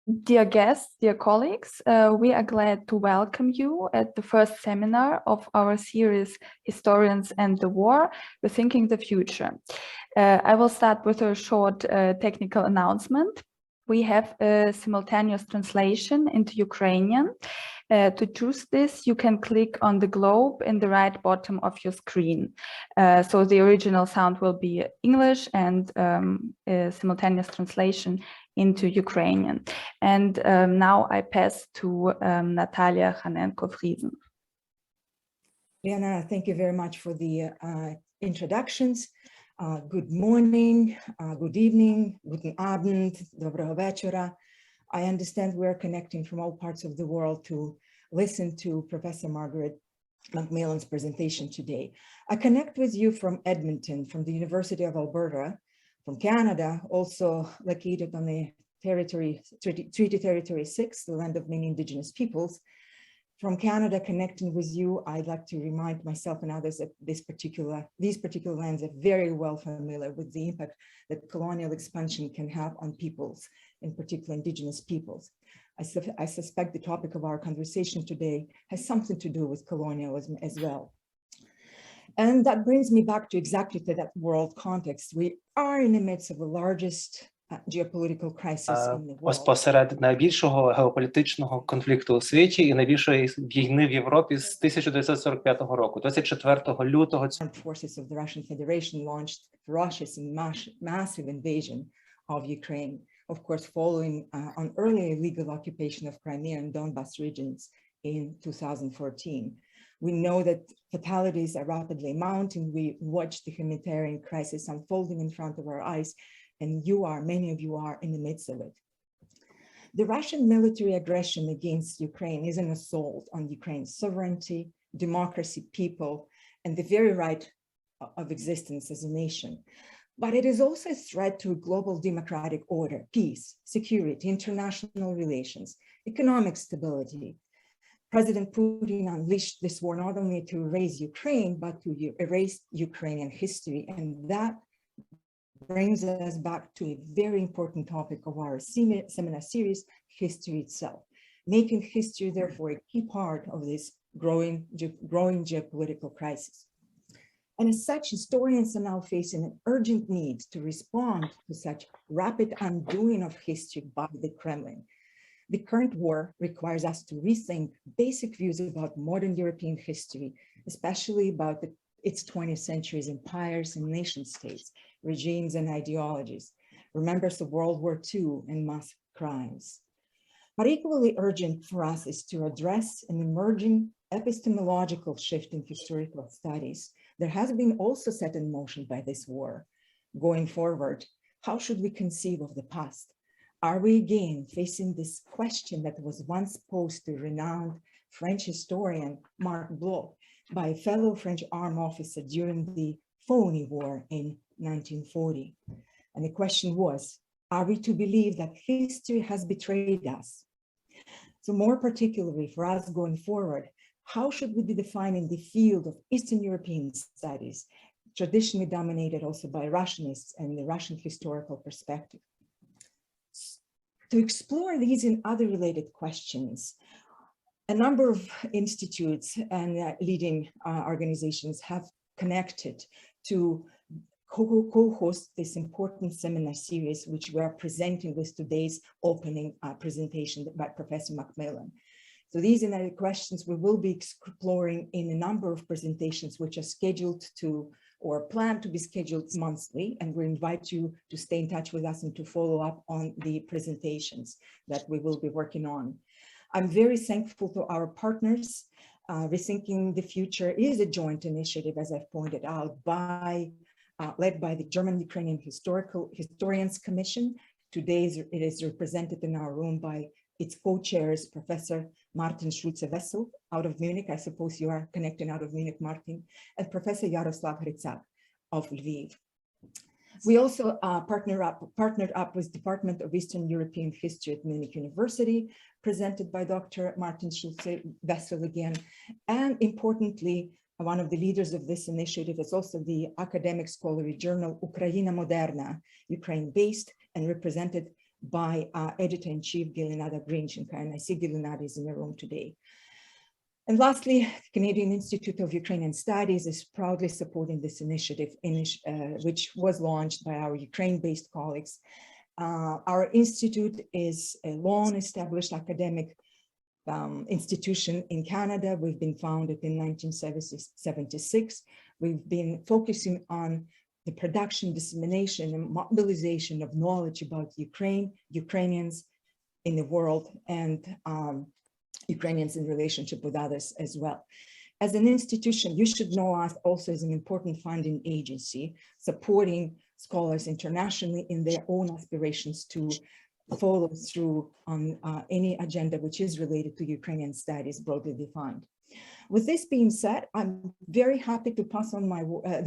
Dear guests, dear colleagues, we are glad to welcome you at the first seminar of our series, Historians and the War, Rethinking the Future. I will start with a short technical announcement. We have a simultaneous translation into Ukrainian. To choose this, you can click on the globe in the right bottom of your screen. So the original sound will be English and a simultaneous translation into Ukrainian. And now I pass to Natalia Khanenko-Friesen. Liana, thank you very much for the introductions. Good morning, good evening, guten Abend, доброго вечера. I understand we're connecting from all parts of the world to listen to Professor Margaret MacMillan's presentation today. I connect with you from Edmonton, from the University of Alberta, from Canada, also located on the territory, Treaty Territory 6, the land of many Indigenous peoples. From Canada, connecting with you, I'd like to remind myself and others that these particular lands are very well familiar with the impact that colonial expansion can have on peoples, in particular Indigenous peoples. I suspect the topic of our conversation today has something to do with colonialism as well. And that brings me back to exactly to that world context. We are in the midst of the largest geopolitical crisis in the world. Ось посеред найбільшого геополітичного конфлікту у світі і найбільшої війни в Європі з 1945 року, 24 лютого. Armed forces of the Russian Federation launched ferocious and massive invasion of Ukraine, of course, following on early illegal occupation of Crimea and Donbas regions in 2014. We know that fatalities are rapidly mounting. We watch the humanitarian crisis unfolding in front of our eyes, and many of you are in the midst of it. The Russian military aggression against Ukraine is an assault on Ukraine's sovereignty, democracy, people, and the very right of existence as a nation. But it is also a threat to a global democratic order, peace, security, international relations, economic stability. President Putin unleashed this war not only to erase Ukraine, but to erase Ukrainian history. And that brings us back to a very important topic of our seminar series, history itself. Making history, therefore, a key part of this growing geopolitical crisis. And as such, historians are now facing an urgent need to respond to such rapid undoing of history by the Kremlin. The current war requires us to rethink basic views about modern European history, especially about its 20th century's empires and nation states, regimes and ideologies, remembers of World War II and mass crimes. But equally urgent for us is to address an emerging epistemological shift in historical studies that has been also set in motion by this war. Going forward, how should we conceive of the past? Are we again facing this question that was once posed to renowned French historian Marc Bloch by a fellow French armed officer during the phony war in 1940? And the question was, are we to believe that history has betrayed us? So more particularly for us going forward, how should we be defining the field of Eastern European studies, traditionally dominated also by Russianists and the Russian historical perspective? To explore these and other related questions, a number of institutes and leading organizations have connected to co-host this important seminar series, which we are presenting with today's opening presentation by Professor MacMillan. So these and other questions we will be exploring in a number of presentations which are scheduled to or planned to be scheduled monthly, and we invite you to stay in touch with us and to follow up on the presentations that we will be working on. I'm very thankful to our partners. Rethinking the Future is a joint initiative, as I've pointed out, led by the German-Ukrainian Historians Commission. Today it is represented in our room by its co-chairs, Professor Martin Schulze-Wessel out of Munich. I suppose you are connecting out of Munich, Martin, and Professor Yaroslav Hrycak of Lviv. We also partnered up with Department of Eastern European History at Munich University, presented by Dr. Martin Schulze-Wessel again. And importantly, one of the leaders of this initiative is also the academic scholarly journal Ukraina Moderna, Ukraine-based and represented by Editor-in-Chief Gilinada Grinčenka, and I see Gilinada is in the room today. And lastly, the Canadian Institute of Ukrainian Studies is proudly supporting this initiative, which was launched by our Ukraine-based colleagues. Our institute is a long-established academic institution in Canada. We've been founded in 1976. We've been focusing on the production, dissemination, and mobilization of knowledge about Ukraine, Ukrainians in the world, and Ukrainians in relationship with others as well. As an institution, you should know us also as an important funding agency, supporting scholars internationally in their own aspirations to follow through on any agenda which is related to Ukrainian studies broadly defined. With this being said, I'm very happy to pass on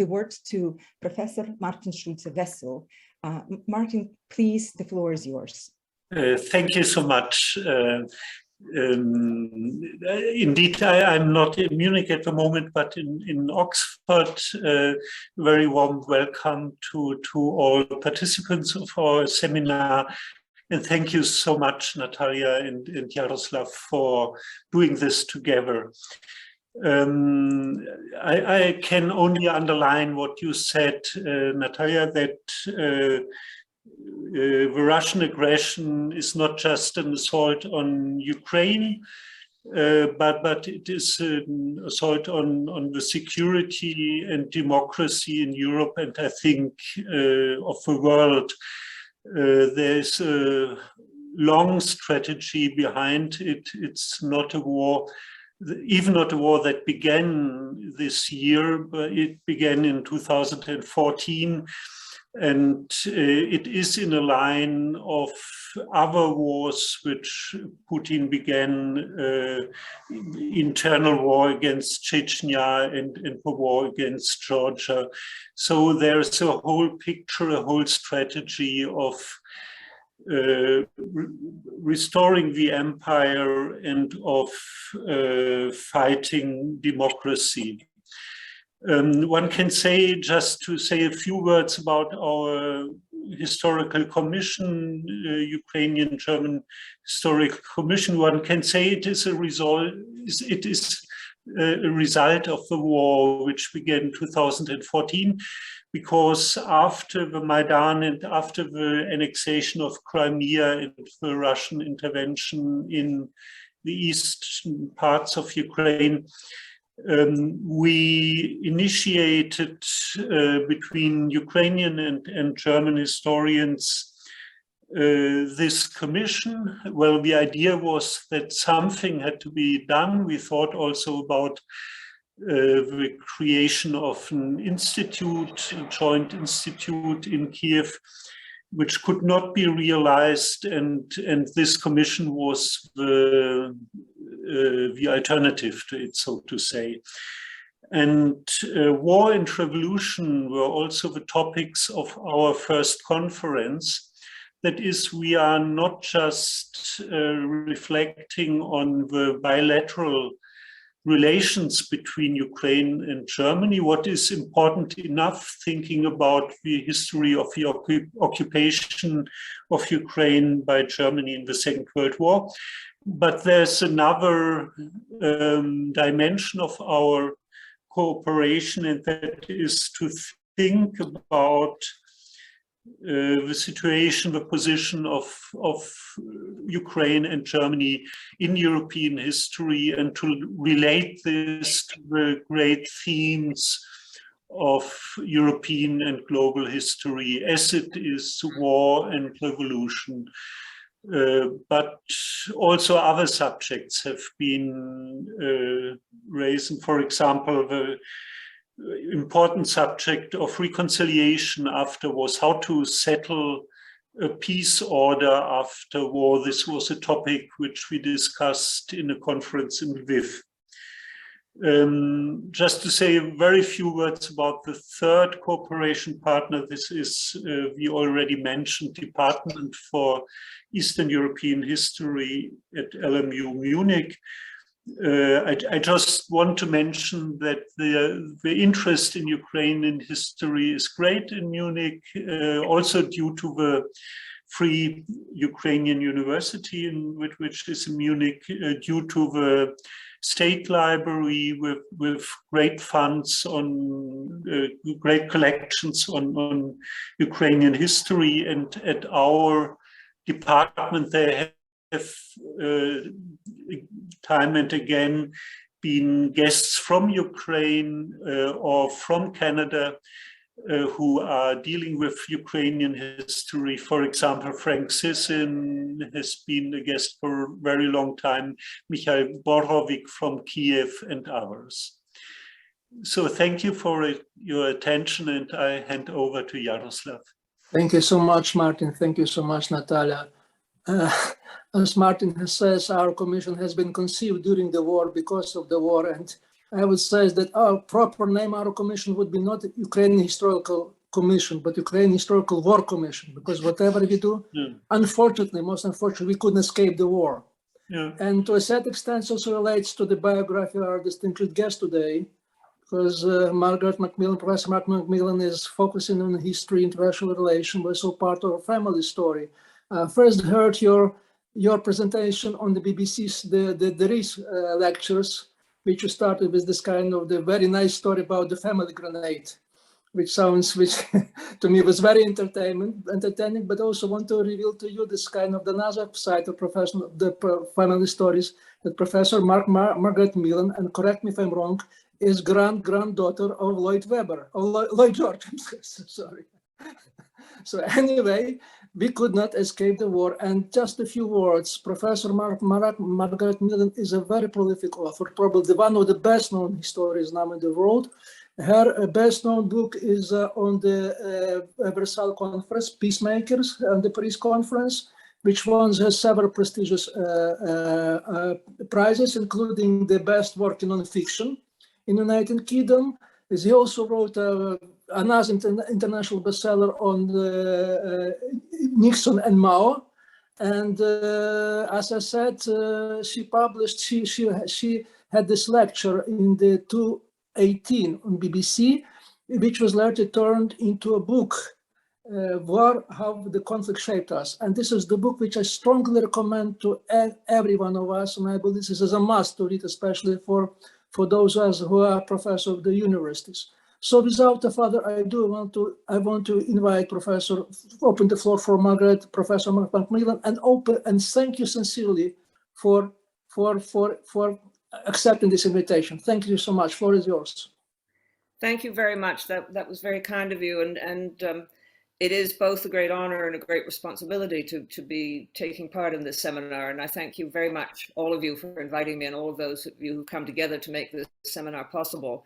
the words to Professor Martin Schulze-Wessel. Martin, please, the floor is yours. Thank you so much. Indeed, I'm not in Munich at the moment, but in Oxford. Very warm welcome to all participants of our seminar. And thank you so much, Natalia and Jaroslav, for doing this together. I can only underline what you said, Natalia, that the Russian aggression is not just an assault on Ukraine, but it is an assault on the security and democracy in Europe, and I think of the world. There's a long strategy behind it. It's not a war, even not a war that began this year, but it began in 2014. And it is in a line of other wars which Putin began, internal war against Chechnya and the war against Georgia. So there's a whole picture, a whole strategy of restoring the empire and of fighting democracy. One can say, just to say a few words about our historical commission, Ukrainian German Historical Commission, one can say it is a result of the war which began in 2014, because after the Maidan and after the annexation of Crimea and the Russian intervention in the eastern parts of Ukraine, we initiated between Ukrainian and German historians this commission. Well, the idea was that something had to be done. We thought also about the creation of an institute, a joint institute in Kiev, which could not be realized, and this commission was the alternative to it, so to say. And war and revolution were also the topics of our first conference. That is, we are not just reflecting on the bilateral relations between Ukraine and Germany. What is important enough, thinking about the history of the occupation of Ukraine by Germany in the Second World War. But there's another dimension of our cooperation, and that is to think about the situation, the position of Ukraine and Germany in European history, and to relate this to the great themes of European and global history, as it is war and revolution. But also other subjects have been raised. For example, the important subject of reconciliation after wars, how to settle a peace order after war. This was a topic which we discussed in a conference in Lviv. Just to say very few words about the third cooperation partner. This is the already mentioned Department for Eastern European History at LMU Munich. I just want to mention that the interest in Ukrainian history is great in Munich, also due to the free Ukrainian university, which is in Munich, due to the state library with great funds on great collections on Ukrainian history. And at our department, they have time and again been guests from Ukraine or from Canada who are dealing with Ukrainian history. For example, Frank Sissin has been a guest for a very long time, Michael Borovik from Kiev, and others. So thank you for your attention, and I hand over to Jaroslav. Thank you so much, Martin. Thank you so much, Natalia. As Martin has says, our commission has been conceived during the war because of the war, and I would say that our proper name, our commission, would be not Ukrainian Historical Commission, but Ukrainian Historical War Commission, because whatever we do, unfortunately, most unfortunately, we couldn't escape the war. And to a certain extent also relates to the biography of our distinguished guest today, because Margaret MacMillan, Professor Margaret MacMillan is focusing on history, international relations, but also part of our family story. First heard your presentation on the BBC's the Rees lectures, which you started with this kind of the very nice story about the family grenade, which to me was very entertaining, but also want to reveal to you this kind of the another side of the family stories that Professor Margaret MacMillan, and correct me if I'm wrong, is granddaughter of Lloyd George, I'm sorry. So anyway, we could not escape the war. And just a few words, Professor Margaret MacMillan is a very prolific author, probably one of the best known historians now in the world. Her best known book is on the Versailles Conference, Peacemakers, and the Paris Conference, which won several prestigious prizes, including the best work in non-fiction in the United Kingdom. He also wrote another international bestseller on Nixon and Mao. And as I said, she had this lecture in the 2018 on BBC, which was later turned into a book, War, How the Conflict Shaped Us. And this is the book which I strongly recommend to every one of us. And I believe this is a must to read, especially for those of us who are professors of the universities. So without further ado, I want to invite Professor, open the floor for Margaret, Professor MacMillan, and thank you sincerely for accepting this invitation. Thank you so much. Floor is yours. Thank you very much. That was very kind of you, and it is both a great honor and a great responsibility to be taking part in this seminar. And I thank you very much, all of you, for inviting me, and all of those of you who come together to make this seminar possible.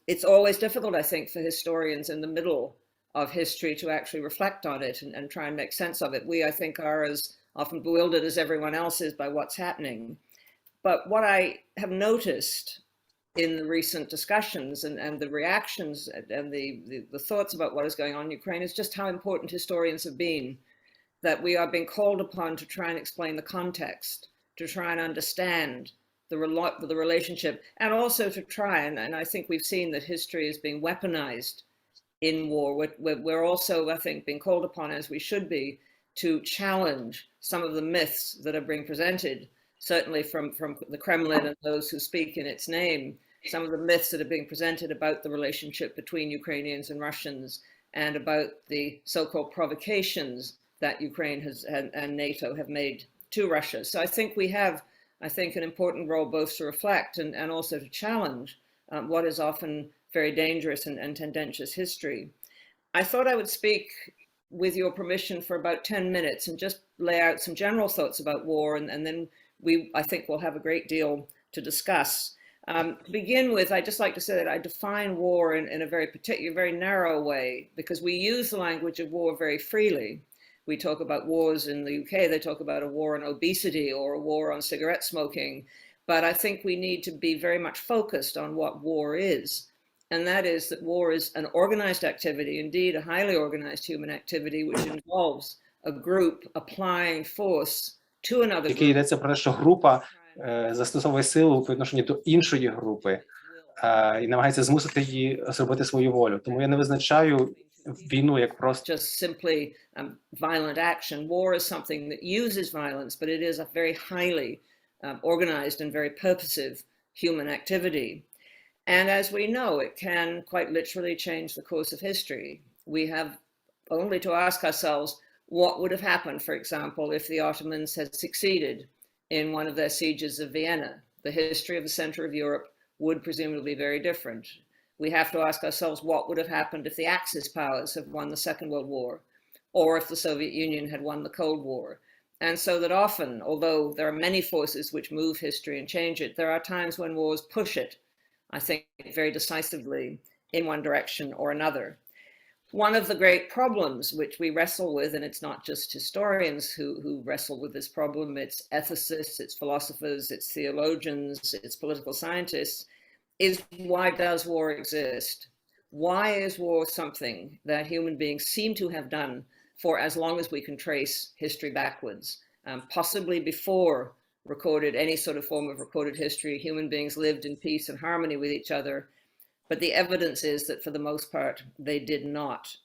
It's always difficult, I think, for historians in the middle of history to actually reflect on it and try and make sense of it. We, I think, are as often bewildered as everyone else is by what's happening. But what I have noticed in the recent discussions and the reactions and the thoughts about what is going on in Ukraine is just how important historians have been, that we are being called upon to try and explain the context, to try and understand the relationship, and also to try, and I think we've seen that history is being weaponized in war. We're also, I think, being called upon, as we should be, to challenge some of the myths that are being presented, certainly from the Kremlin and those who speak in its name, some of the myths that are being presented about the relationship between Ukrainians and Russians, and about the so-called provocations that Ukraine and NATO have made to Russia. So I think we have, an important role both to reflect and also to challenge what is often very dangerous and tendentious history. I thought I would speak, with your permission, for about 10 minutes and just lay out some general thoughts about war, and then I think we'll have a great deal to discuss. To begin with, I'd just like to say that I define war in a very particular, very narrow way, because we use the language of war very freely. We talk about wars in the UK, they talk about a war on obesity or a war on cigarette smoking. But I think we need to be very much focused on what war is. And that is that war is an organized activity, indeed a highly organized human activity, which involves a group applying force to another group. Йдеться про те, що група застосовує силу по відношенню до іншої групи і намагається змусити її зробити свою волю. Тому я не визначаю війну як просто just simply violent action. War is something that uses violence, but it is a very highly organized and very purposive human activity. And as we know, it can quite literally change the course of history. We have only to ask ourselves what would have happened, for example, if the Ottomans had succeeded in one of their sieges of Vienna. The history of the center of Europe would presumably be very different. We have to ask ourselves what would have happened if the Axis powers had won the Second World War, or if the Soviet Union had won the Cold War. And so that often, although there are many forces which move history and change it, there are times when wars push it, I think, very decisively in one direction or another. One of the great problems which we wrestle with, and it's not just historians who wrestle with this problem, it's ethicists, it's philosophers, it's theologians, it's political scientists, is why does war exist? Why is war something that human beings seem to have done for as long as we can trace history backwards? Possibly before any sort of form of recorded history, human beings lived in peace and harmony with each other. But the evidence is that for the most part, they did not.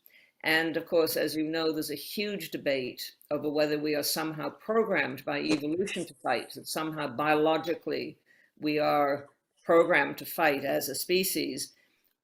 And of course, as you know, there's a huge debate over whether we are somehow programmed by evolution to fight, that somehow biologically we are programmed to fight as a species,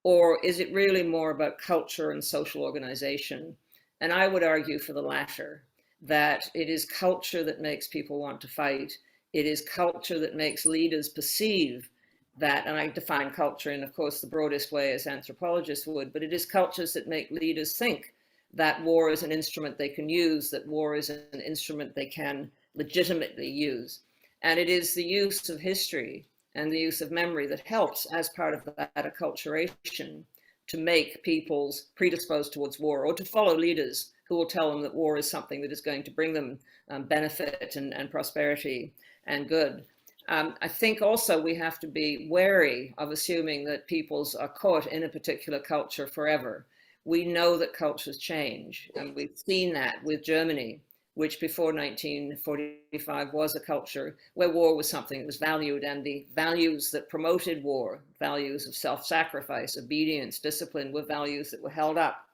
or is it really more about culture and social organization? And I would argue for the latter, that it is culture that makes people want to fight. It is culture that makes leaders perceive that, and I define culture in, of course, the broadest way as anthropologists would, but it is cultures that make leaders think that war is an instrument they can use, that war is an instrument they can legitimately use. And it is the use of history and the use of memory that helps, as part of that acculturation, to make peoples predisposed towards war, or to follow leaders who will tell them that war is something that is going to bring them benefit and prosperity and good. I think also we have to be wary of assuming that peoples are caught in a particular culture forever. We know that cultures change, and we've seen that with Germany, which before 1945 was a culture where war was something that was valued, and the values that promoted war, values of self-sacrifice, obedience, discipline, were values that were held up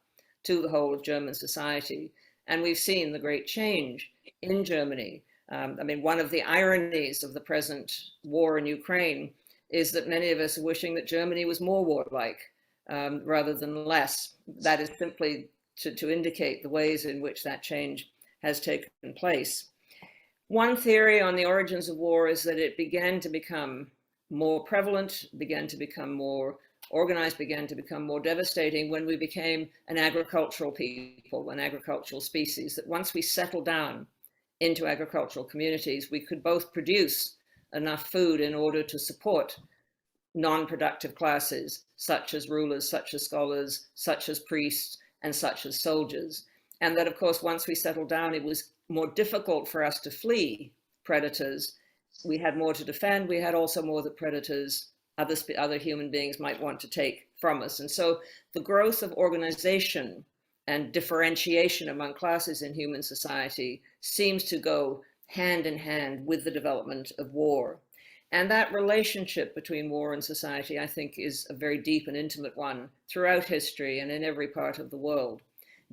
to the whole of German society. And we've seen the great change in Germany. I mean, one of the ironies of the present war in Ukraine is that many of us are wishing that Germany was more warlike rather than less. That is simply to indicate the ways in which that change has taken place. One theory on the origins of war is that it began to become more prevalent, began to become more organized, began to become more devastating when we became an agricultural people, an agricultural species, that once we settled down into agricultural communities, we could both produce enough food in order to support non-productive classes, such as rulers, such as scholars, such as priests, and such as soldiers. And that, of course, once we settled down, it was more difficult for us to flee predators. We had more to defend. We had also more that predators, other human beings might want to take from us. And so the growth of organization and differentiation among classes in human society seems to go hand in hand with the development of war. And that relationship between war and society, I think, is a very deep and intimate one throughout history and in every part of the world.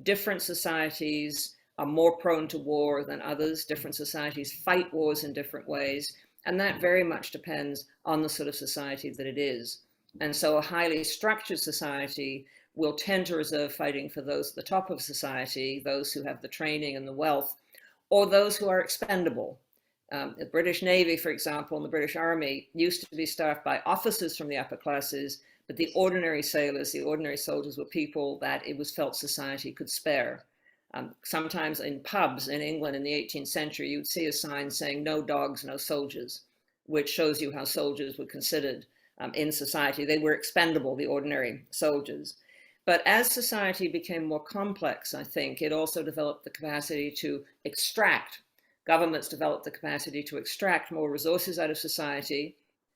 Different societies are more prone to war than others. Different societies fight wars in different ways. And that very much depends on the sort of society that it is. And so a highly structured society will tend to reserve fighting for those at the top of society, those who have the training and the wealth, or those who are expendable. The British Navy, for example, and the British Army used to be staffed by officers from the upper classes, but the ordinary sailors, the ordinary soldiers, were people that it was felt society could spare. Sometimes in pubs in England in the 18th century, you'd see a sign saying "No dogs, no soldiers," which shows you how soldiers were considered in society. They were expendable, the ordinary soldiers. But as society became more complex, I think, it also developed the capacity to extract. Governments developed the capacity to extract more resources out of society.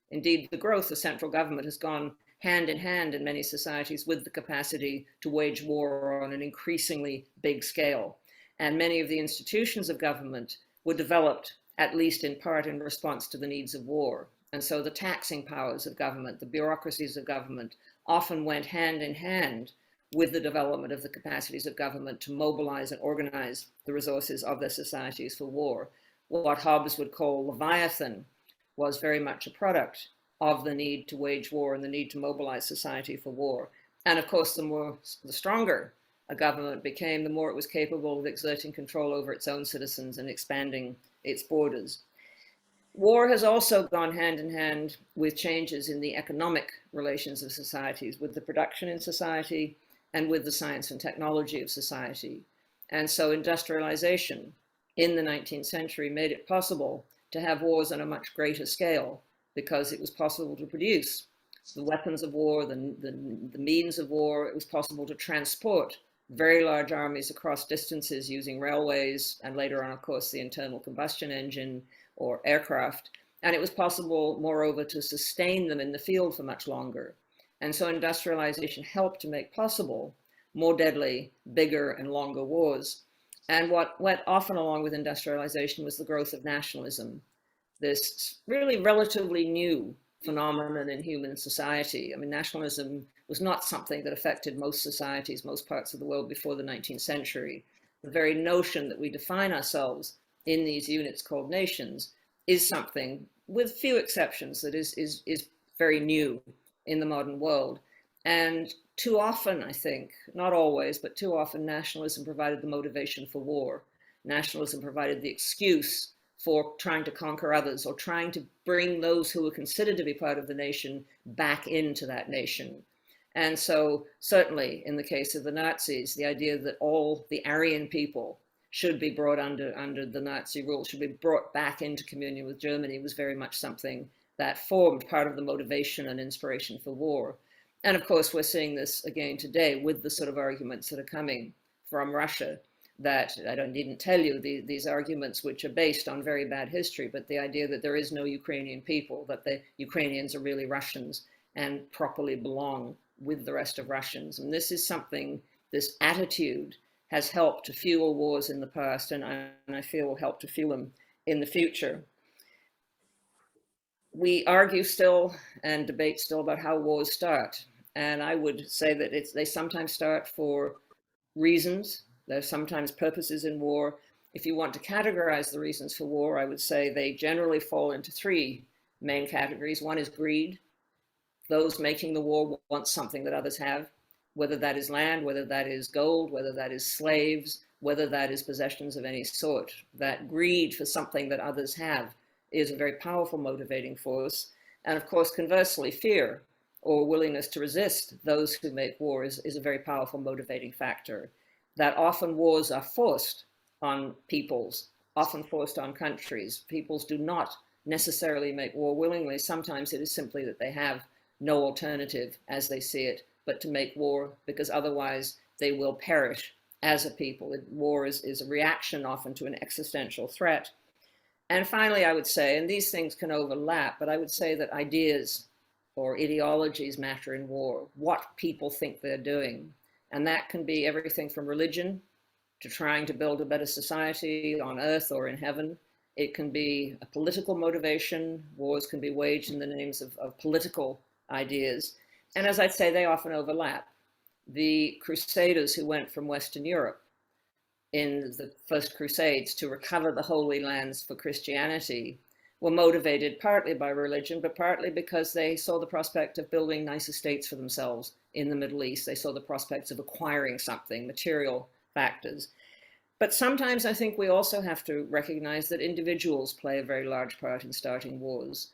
Indeed, the growth of central government has gone hand in hand in many societies with the capacity to wage war on an increasingly big scale. And many of the institutions of government were developed, at least in part, in response to the needs of war. And so the taxing powers of government, the bureaucracies of government, often went hand in hand with the development of the capacities of government to mobilize and organize the resources of their societies for war. What Hobbes would call Leviathan was very much a product of the need to wage war and the need to mobilize society for war. And of course, the stronger a government became, the more it was capable of exerting control over its own citizens and expanding its borders. War has also gone hand in hand with changes in the economic relations of societies, with the production in society and with the science and technology of society. And so industrialization in the 19th century made it possible to have wars on a much greater scale, because it was possible to produce the weapons of war, the means of war. It was possible to transport very large armies across distances using railways, and later on, of course, the internal combustion engine or aircraft. And it was possible, moreover, to sustain them in the field for much longer. And so industrialization helped to make possible more deadly, bigger and longer wars. And what went often along with industrialization was the growth of nationalism, this really relatively new phenomenon in human society. I mean, nationalism was not something that affected most societies, most parts of the world before the 19th century. The very notion that we define ourselves in these units called nations is something, with few exceptions, that is very new in the modern world. And too often, I think, not always, but too often, nationalism provided the motivation for war. Nationalism provided the excuse for trying to conquer others, or trying to bring those who were considered to be part of the nation back into that nation. And so certainly in the case of the Nazis, the idea that all the Aryan people should be brought under the Nazi rule, should be brought back into communion with Germany, was very much something that formed part of the motivation and inspiration for war. And of course, we're seeing this again today with the sort of arguments that are coming from Russia, that I needn't tell you, these arguments which are based on very bad history, but the idea that there is no Ukrainian people, that the Ukrainians are really Russians and properly belong with the rest of Russians. And this is something, this attitude has helped to fuel wars in the past, and I feel will help to fuel them in the future. We argue still and debate still about how wars start. And I would say that they sometimes start for reasons. There's sometimes purposes in war. If you want to categorize the reasons for war, I would say they generally fall into three main categories. One is greed. Those making the war want something that others have, whether that is land, whether that is gold, whether that is slaves, whether that is possessions of any sort. That greed for something that others have is a very powerful motivating force. And of course, conversely, fear or willingness to resist those who make war is a very powerful motivating factor. That often wars are forced on peoples, often forced on countries. Peoples do not necessarily make war willingly. Sometimes it is simply that they have no alternative as they see it, but to make war, because otherwise they will perish as a people. War is a reaction often to an existential threat. And finally, I would say, and these things can overlap, but I would say that ideas or ideologies matter in war, what people think they're doing. And that can be everything from religion to trying to build a better society on earth or in heaven. It can be a political motivation. Wars can be waged in the names of political ideas. And as I'd say, they often overlap. The Crusaders who went from Western Europe in the First Crusades to recover the Holy Lands for Christianity were motivated partly by religion, but partly because they saw the prospect of building nice estates for themselves in the Middle East. They saw the prospects of acquiring something, material factors. But sometimes I think we also have to recognize that individuals play a very large part in starting wars.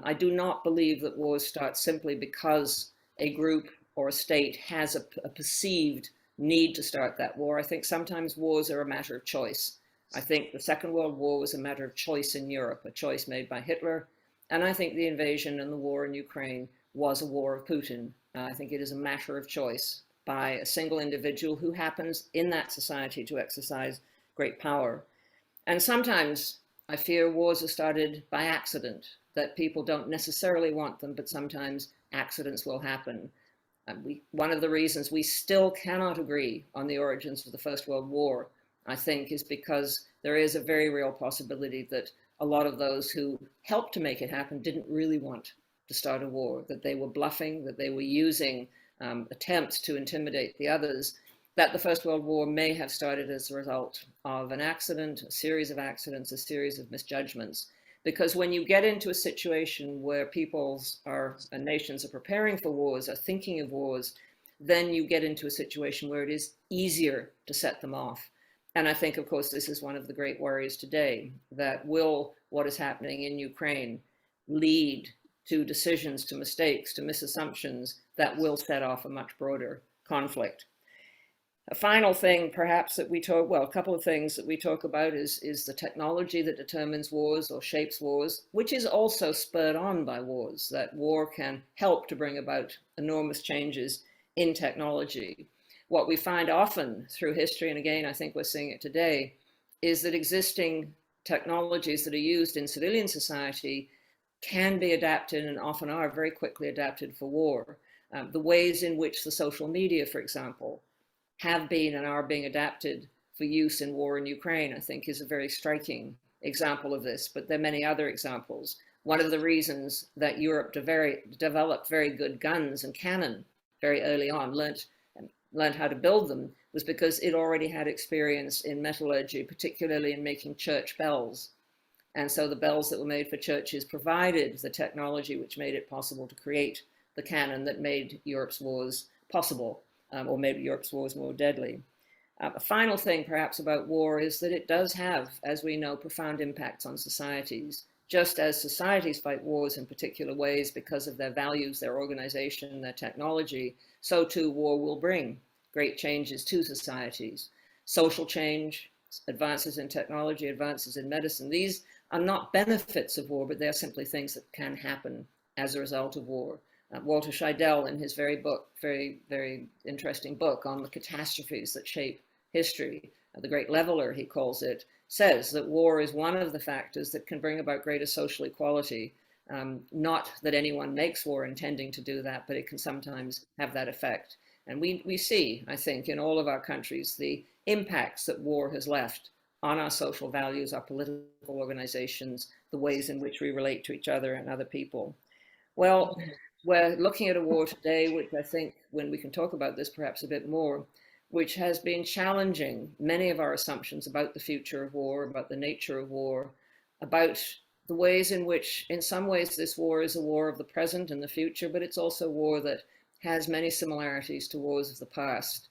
I do not believe that wars start simply because a group or a state has a perceived need to start that war. I think sometimes wars are a matter of choice. I think the Second World War was a matter of choice in Europe, a choice made by Hitler. And I think the invasion and the war in Ukraine was a war of Putin. I think it is a matter of choice by a single individual who happens in that society to exercise great power. And sometimes I fear wars are started by accident, that people don't necessarily want them, but sometimes accidents will happen. One of the reasons we still cannot agree on the origins of the First World War, I think, is because there is a very real possibility that a lot of those who helped to make it happen didn't really want to start a war, that they were bluffing, that they were using attempts to intimidate the others, that the First World War may have started as a result of an accident, a series of accidents, a series of misjudgments. Because when you get into a situation where peoples and nations are preparing for wars, are thinking of wars, then you get into a situation where it is easier to set them off. And I think, of course, this is one of the great worries today, that will what is happening in Ukraine lead to decisions, to mistakes, to misassumptions that will set off a much broader conflict. A final thing, perhaps, that we talk, well, a couple of things that we talk about is the technology that determines wars or shapes wars, which is also spurred on by wars, that war can help to bring about enormous changes in technology. What we find often through history, and again, I think we're seeing it today, is that existing technologies that are used in civilian society can be adapted, and often are very quickly adapted for war. The ways in which the social media, for example, have been and are being adapted for use in war in Ukraine, I think is a very striking example of this, but there are many other examples. One of the reasons that Europe developed very good guns and cannon very early on, learned how to build them, was because it already had experience in metallurgy, particularly in making church bells. And so the bells that were made for churches provided the technology which made it possible to create the cannon that made Europe's wars possible, or made Europe's wars more deadly. A final thing perhaps about war is that it does have, as we know, profound impacts on societies. Just as societies fight wars in particular ways because of their values, their organization, their technology, so too war will bring great changes to societies. Social change, advances in technology, advances in medicine, these are not benefits of war, but they are simply things that can happen as a result of war. Walter Scheidel, in his very interesting book on the catastrophes that shape history, the Great Leveler, he calls it, says that war is one of the factors that can bring about greater social equality. Not that anyone makes war intending to do that, but it can sometimes have that effect. And we see, I think, in all of our countries, the impacts that war has left on our social values, our political organizations, the ways in which we relate to each other and other people. Well, we're looking at a war today, which I think, when we can talk about this perhaps a bit more, which has been challenging many of our assumptions about the future of war, about the nature of war, about the ways in which, in some ways, this war is a war of the present and the future, but it's also a war that has many similarities to wars of the past.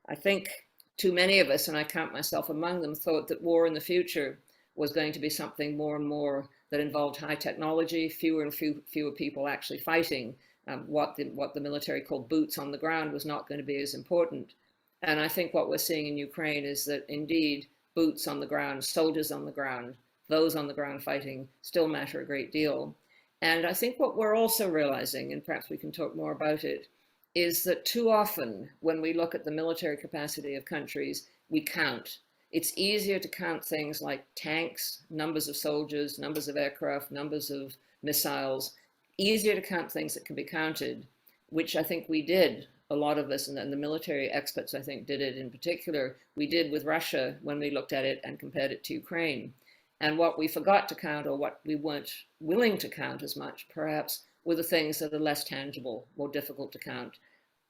I think too many of us, and I count myself among them, thought that war in the future was going to be something more and more that involved high technology, fewer and fewer people actually fighting. What the military called boots on the ground was not going to be as important. And I think what we're seeing in Ukraine is that indeed boots on the ground, soldiers on the ground, those on the ground fighting still matter a great deal. And I think what we're also realizing, and perhaps we can talk more about it, is that too often when we look at the military capacity of countries, we count. It's easier to count things like tanks, numbers of soldiers, numbers of aircraft, numbers of missiles, easier to count things that can be counted, which I think we did, a lot of us, and the military experts, I think, did it in particular. We did with Russia when we looked at it and compared it to Ukraine. And what we forgot to count, or what we weren't willing to count as much, perhaps, were the things that are less tangible, more difficult to count.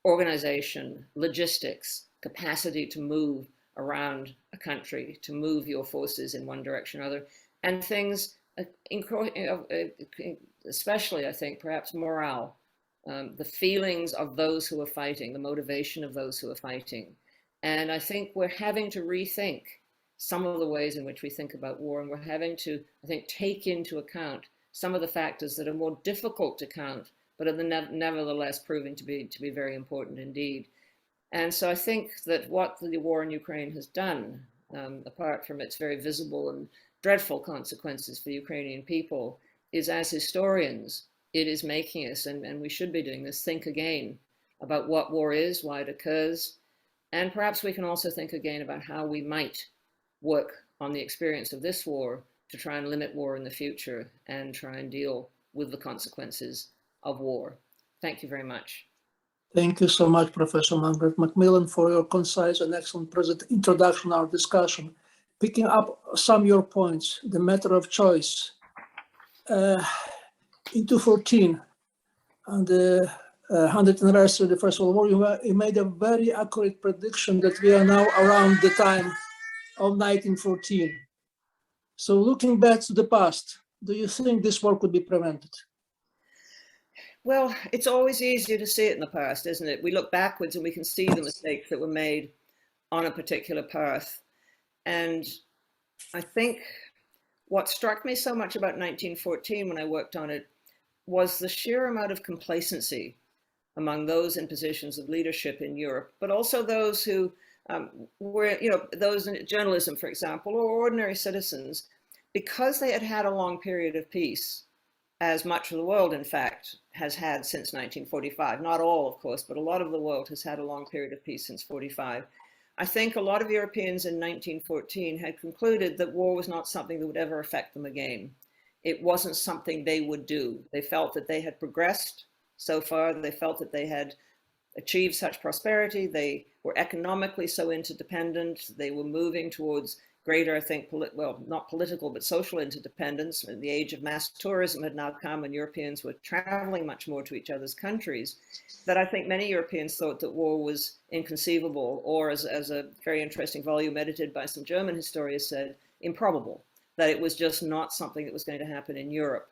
Organization, logistics, capacity to move around a country, to move your forces in one direction or another, and things, especially, I think, perhaps morale, the feelings of those who are fighting, the motivation of those who are fighting. And I think we're having to rethink some of the ways in which we think about war, and we're having to, I think, take into account some of the factors that are more difficult to count, but are nevertheless proving to be very important indeed. And so I think that what the war in Ukraine has done, apart from its very visible and dreadful consequences for the Ukrainian people, is, as historians, it is making us, and we should be doing this, think again about what war is, why it occurs, and perhaps we can also think again about how we might work on the experience of this war to try and limit war in the future and try and deal with the consequences of war. Thank you very much. Thank you so much, Professor Margaret MacMillan, for your concise and excellent introduction to our discussion. Picking up some of your points, the matter of choice. In 2014, and the 100th anniversary of the First World War, you made a very accurate prediction that we are now around the time of 1914. So looking back to the past, do you think this war could be prevented? Well, it's always easier to see it in the past, isn't it? We look backwards and we can see the mistakes that were made on a particular path. And I think what struck me so much about 1914 when I worked on it was the sheer amount of complacency among those in positions of leadership in Europe, but also those who were, those in journalism, for example, or ordinary citizens, because they had had a long period of peace, as much of the world, in fact, has had since 1945. Not all, of course, but a lot of the world has had a long period of peace since 45. I think a lot of Europeans in 1914 had concluded that war was not something that would ever affect them again. It wasn't something they would do. They felt that they had progressed so far. They felt that they had achieved such prosperity. They were economically so interdependent. They were moving towards greater, I think, not political, but social interdependence. The age of mass tourism had now come and Europeans were traveling much more to each other's countries, that I think many Europeans thought that war was inconceivable, or as a very interesting volume edited by some German historians said, improbable, that it was just not something that was going to happen in Europe.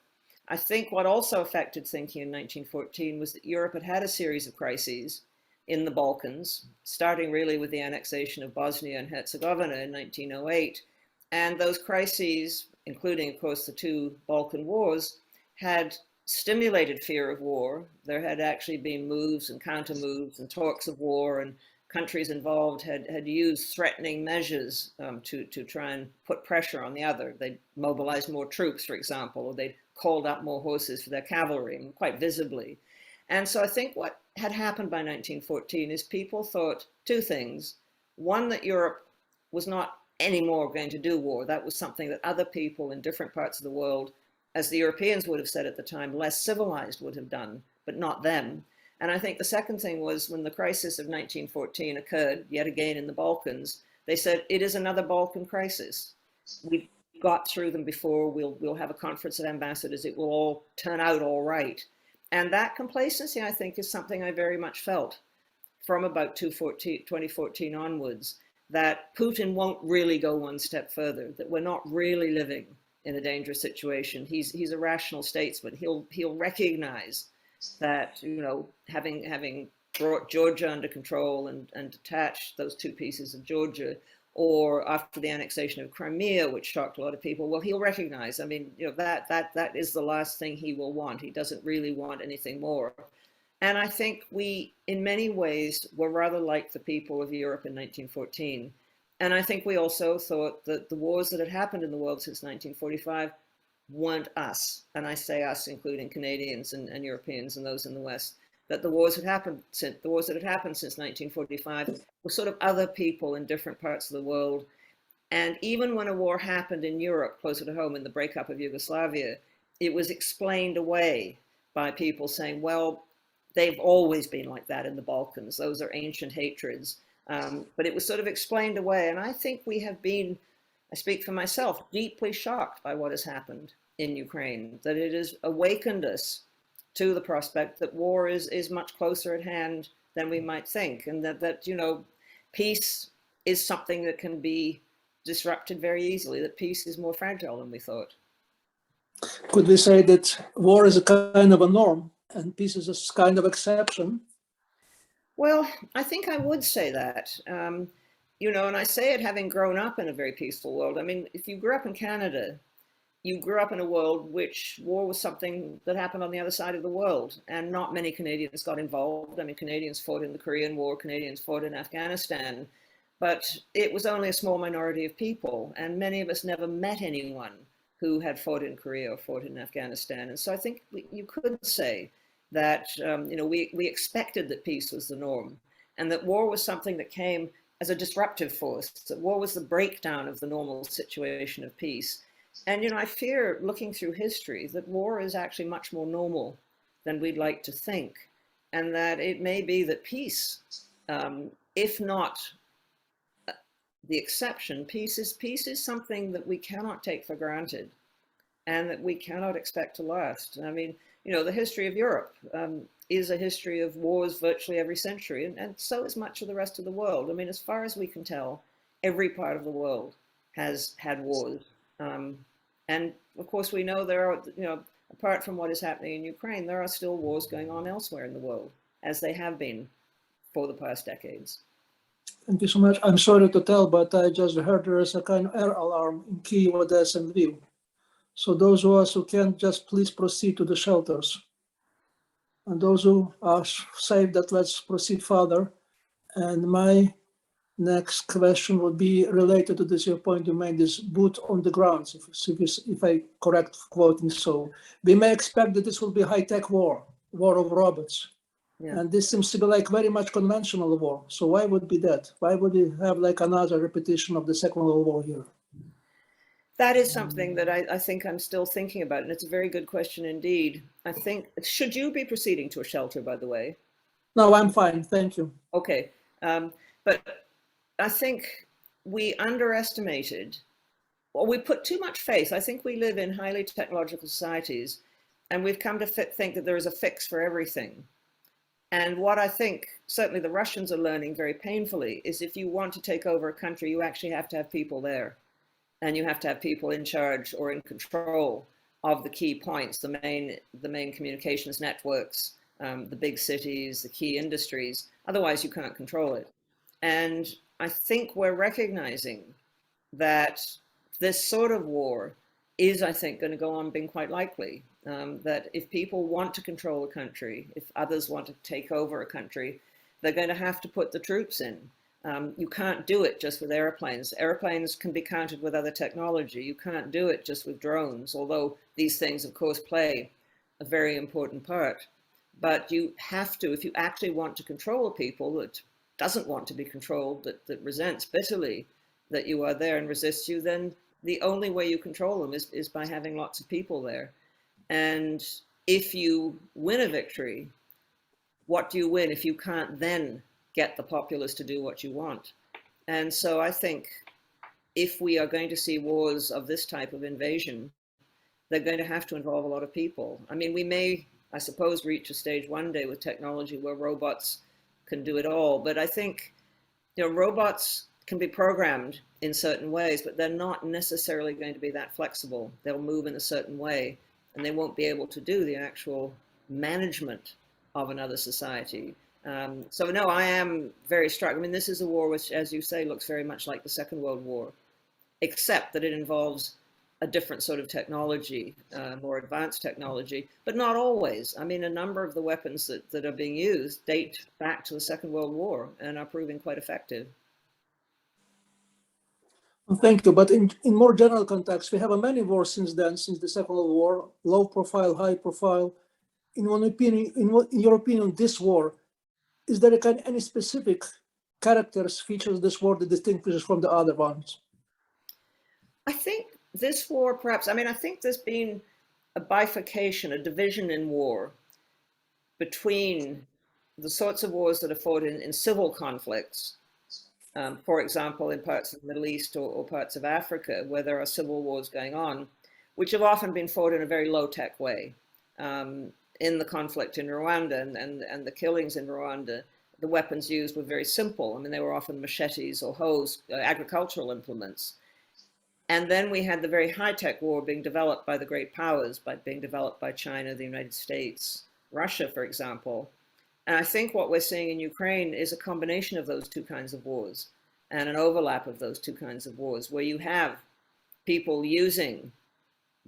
I think what also affected thinking in 1914 was that Europe had had a series of crises in the Balkans, starting really with the annexation of Bosnia and Herzegovina in 1908. And those crises, including, of course, the two Balkan wars, had stimulated fear of war. There had actually been moves and counter moves and talks of war, and countries involved had used threatening measures to try and put pressure on the other. They mobilized more troops, for example, or they called up more horses for their cavalry, quite visibly. And so I think what had happened by 1914 is people thought two things. One, that Europe was not anymore going to do war. That was something that other people in different parts of the world, as the Europeans would have said at the time, less civilized would have done, but not them. And I think the second thing was when the crisis of 1914 occurred, yet again in the Balkans, they said, it is another Balkan crisis. We've got through them before, we'll have a conference of ambassadors, it will all turn out all right. And that complacency, I think, is something I very much felt from about 2014 onwards, that Putin won't really go one step further, that we're not really living in a dangerous situation. He's a rational statesman. He'll recognize that, having brought Georgia under control and detached those two pieces of Georgia, or after the annexation of Crimea, which shocked a lot of people, well, he'll recognize, that is the last thing he will want. He doesn't really want anything more. And I think we, in many ways, were rather like the people of Europe in 1914. And I think we also thought that the wars that had happened in the world since 1945 weren't us. And I say us, including Canadians and Europeans and those in the West, that the wars that had happened since 1945 were sort of other people in different parts of the world. And even when a war happened in Europe, closer to home, in the breakup of Yugoslavia, it was explained away by people saying, well, they've always been like that in the Balkans. Those are ancient hatreds. But it was sort of explained away. And I think we have been, I speak for myself, deeply shocked by what has happened in Ukraine, that it has awakened us to the prospect that war is much closer at hand than we might think, and that peace is something that can be disrupted very easily, that peace is more fragile than we thought. Could we say that war is a kind of a norm and peace is a kind of exception? Well, I think I would say that, and I say it having grown up in a very peaceful world. I mean, if you grew up in Canada, you grew up in a world which war was something that happened on the other side of the world, and not many Canadians got involved. I mean, Canadians fought in the Korean War, Canadians fought in Afghanistan, but it was only a small minority of people, and many of us never met anyone who had fought in Korea or fought in Afghanistan. And so I think you could say that, we expected that peace was the norm, and that war was something that came as a disruptive force, that war was the breakdown of the normal situation of peace. And, I fear, looking through history, that war is actually much more normal than we'd like to think. And that it may be that peace, if not the exception, peace is something that we cannot take for granted and that we cannot expect to last. I mean, the history of Europe, is a history of wars virtually every century, and so is much of the rest of the world. I mean, as far as we can tell, every part of the world has had wars. And of course, we know there are, you know, apart from what is happening in Ukraine, there are still wars going on elsewhere in the world, as they have been for the past decades. Thank you so much. I'm sorry to tell, but I just heard there is a kind of air alarm in Kyiv, Odessa, and Lviv. So those of us who can, just please proceed to the shelters. And those who are safe, that let's proceed further. And my next question would be related to this, your point you made, this boot on the ground, if I correct quoting so. We may expect that this will be high-tech war of robots. Yeah. And this seems to be like very much conventional war. So why would be that? Why would we have like another repetition of the Second World War here? That is something that I think I'm still thinking about, and it's a very good question indeed. I think, should you be proceeding to a shelter, by the way? No, I'm fine, thank you. Okay, but I think we underestimated, or we put too much faith. I think we live in highly technological societies, and we've come to think that there is a fix for everything. And what I think, certainly the Russians are learning very painfully, is if you want to take over a country, you actually have to have people there. And you have to have people in charge or in control of the key points, the main communications networks, the big cities, the key industries. Otherwise, you can't control it. And I think we're recognizing that this sort of war is, I think, going to go on being quite likely. That if people want to control a country, if others want to take over a country, they're going to have to put the troops in. You can't do it just with airplanes. Airplanes can be countered with other technology. You can't do it just with drones, although these things, of course, play a very important part. But you have to, if you actually want to control a people that doesn't want to be controlled, that resents bitterly that you are there and resists you, then the only way you control them is by having lots of people there. And if you win a victory, what do you win if you can't then get the populace to do what you want? And so I think if we are going to see wars of this type of invasion, they're going to have to involve a lot of people. I mean, we may, I suppose, reach a stage one day with technology where robots can do it all. But I think, you know, robots can be programmed in certain ways, but they're not necessarily going to be that flexible. They'll move in a certain way, and they won't be able to do the actual management of another society. So no, I am very struck. I mean, this is a war which, as you say, looks very much like the Second World War, except that it involves a different sort of technology, more advanced technology, but not always. I mean, a number of the weapons that are being used date back to the Second World War and are proving quite effective. Well, thank you. But in more general context, we have many wars since then, since the Second World War, low profile, high profile. In your opinion, this war, is there any specific characters, features this war that distinguishes from the other ones? I think this war, perhaps, I mean, I think there's been a bifurcation, a division in war between the sorts of wars that are fought in civil conflicts, for example, in parts of the Middle East or parts of Africa, where there are civil wars going on, which have often been fought in a very low-tech way. In the conflict in Rwanda and the killings in Rwanda, the weapons used were very simple. I mean, they were often machetes or hoes, agricultural implements. And then we had the very high-tech war being developed by the great powers, being developed by China, the United States, Russia, for example. And I think what we're seeing in Ukraine is a combination of those two kinds of wars and an overlap of those two kinds of wars, where you have people using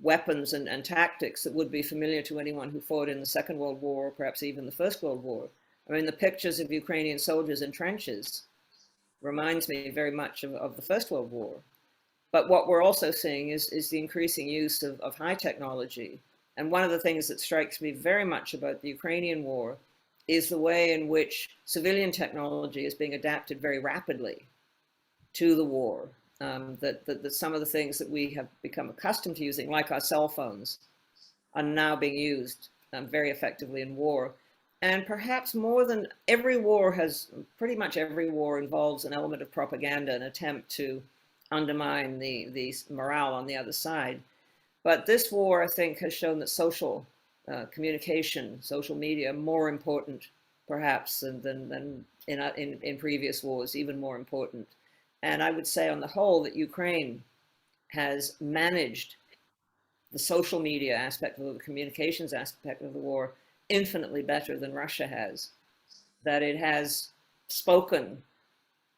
weapons and tactics that would be familiar to anyone who fought in the Second World War, or perhaps even the First World War. I mean, the pictures of Ukrainian soldiers in trenches reminds me very much of the First World War. But what we're also seeing is the increasing use of high technology. And one of the things that strikes me very much about the Ukrainian war is the way in which civilian technology is being adapted very rapidly to the war. That some of the things that we have become accustomed to using, like our cell phones, are now being used very effectively in war. And perhaps more than every war pretty much every war involves an element of propaganda, an attempt to undermine the morale on the other side. But this war, I think, has shown that social communication, social media, more important perhaps than in previous wars, even more important. And I would say on the whole that Ukraine has managed the social media aspect of the communications aspect of the war infinitely better than Russia has. That it has spoken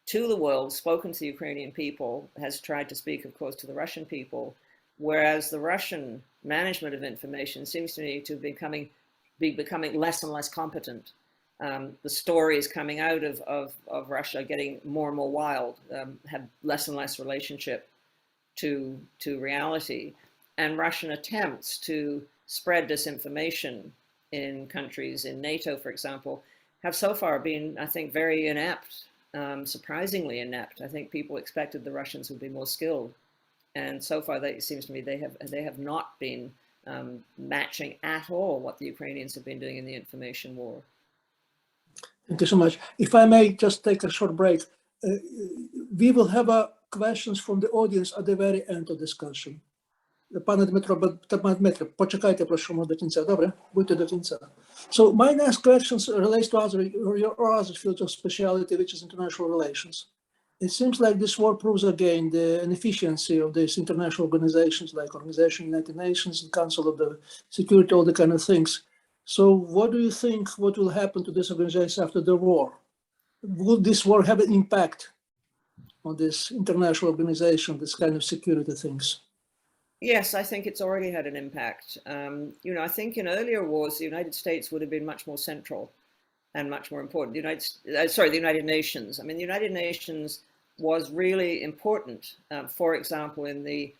to the world, spoken to the Ukrainian people, has tried to speak, of course, to the Russian people, whereas the Russian management of information seems to me to be becoming less and less competent. The stories coming out of Russia getting more and more wild, have less and less relationship to reality. And Russian attempts to spread disinformation in countries, in NATO, for example, have so far been, I think, very inept, surprisingly inept. I think people expected the Russians would be more skilled. And so far, it seems to me they have not been matching at all what the Ukrainians have been doing in the information war. Thank you so much. If I may just take a short break, we will have questions from the audience at the very end of discussion. Пане Дмитро, почекайте, прошу, до кінця. Добре? Будьте до кінця. So my next question relates to your other field of speciality, which is international relations. It seems like this war proves again the inefficiency of these international organizations like Organization of the United Nations and Council of the Security, all the kind of things. So what do you think, what will happen to this organization after the war? Will this war have an impact on this international organization, this kind of security things? Yes, I think it's already had an impact. I think in earlier wars, the United States would have been much more central and much more important. The United Nations. I mean, the United Nations was really important, for example, in the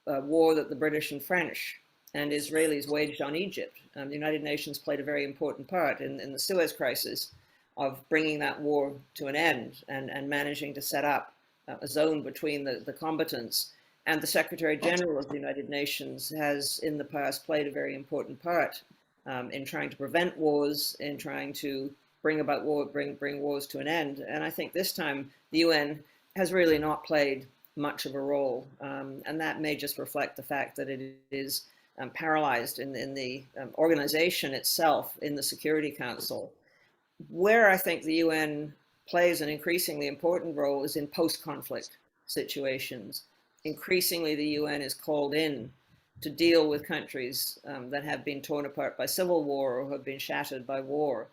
war that the British and French and Israelis waged on Egypt. The United Nations played a very important part in the Suez Crisis of bringing that war to an end and managing to set up a zone between the combatants. And the Secretary General of the United Nations has in the past played a very important part in trying to prevent wars, in trying to bring about bring wars to an end. And I think this time the UN has really not played much of a role. And that may just reflect the fact that it is paralyzed in the organization itself, in the Security Council. Where I think the UN plays an increasingly important role is in post-conflict situations. Increasingly, the UN is called in to deal with countries that have been torn apart by civil war or have been shattered by war.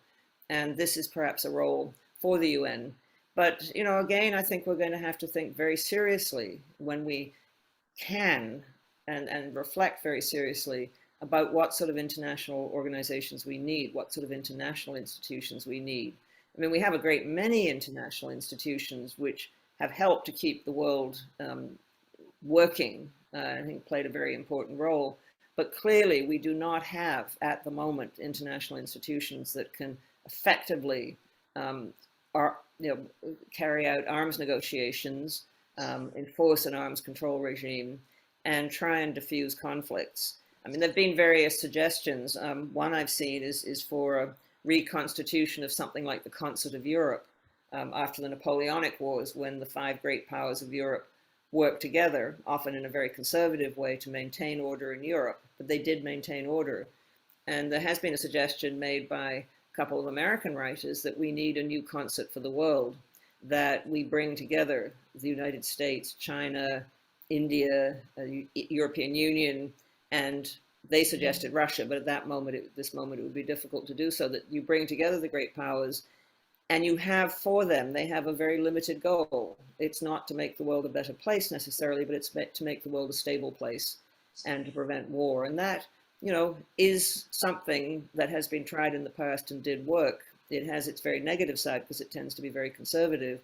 And this is perhaps a role for the UN. But, again, I think we're going to have to think very seriously when we can and reflect very seriously about what sort of international organizations we need, what sort of international institutions we need. I mean, we have a great many international institutions which have helped to keep the world working, I think played a very important role. But clearly, we do not have, at the moment, international institutions that can effectively carry out arms negotiations, enforce an arms control regime, and try and diffuse conflicts. I mean, there have been various suggestions. One I've seen is for a reconstitution of something like the Concert of Europe after the Napoleonic Wars, when the five great powers of Europe worked together, often in a very conservative way, to maintain order in Europe, but they did maintain order. And there has been a suggestion made by a couple of American writers that we need a new concert for the world, that we bring together the United States, China, India, European Union, and they suggested Russia, but at this moment, it would be difficult to do so, that you bring together the great powers and you have for them, they have a very limited goal. It's not to make the world a better place necessarily, but it's to make the world a stable place and to prevent war. And that, is something that has been tried in the past and did work. It has its very negative side because it tends to be very conservative.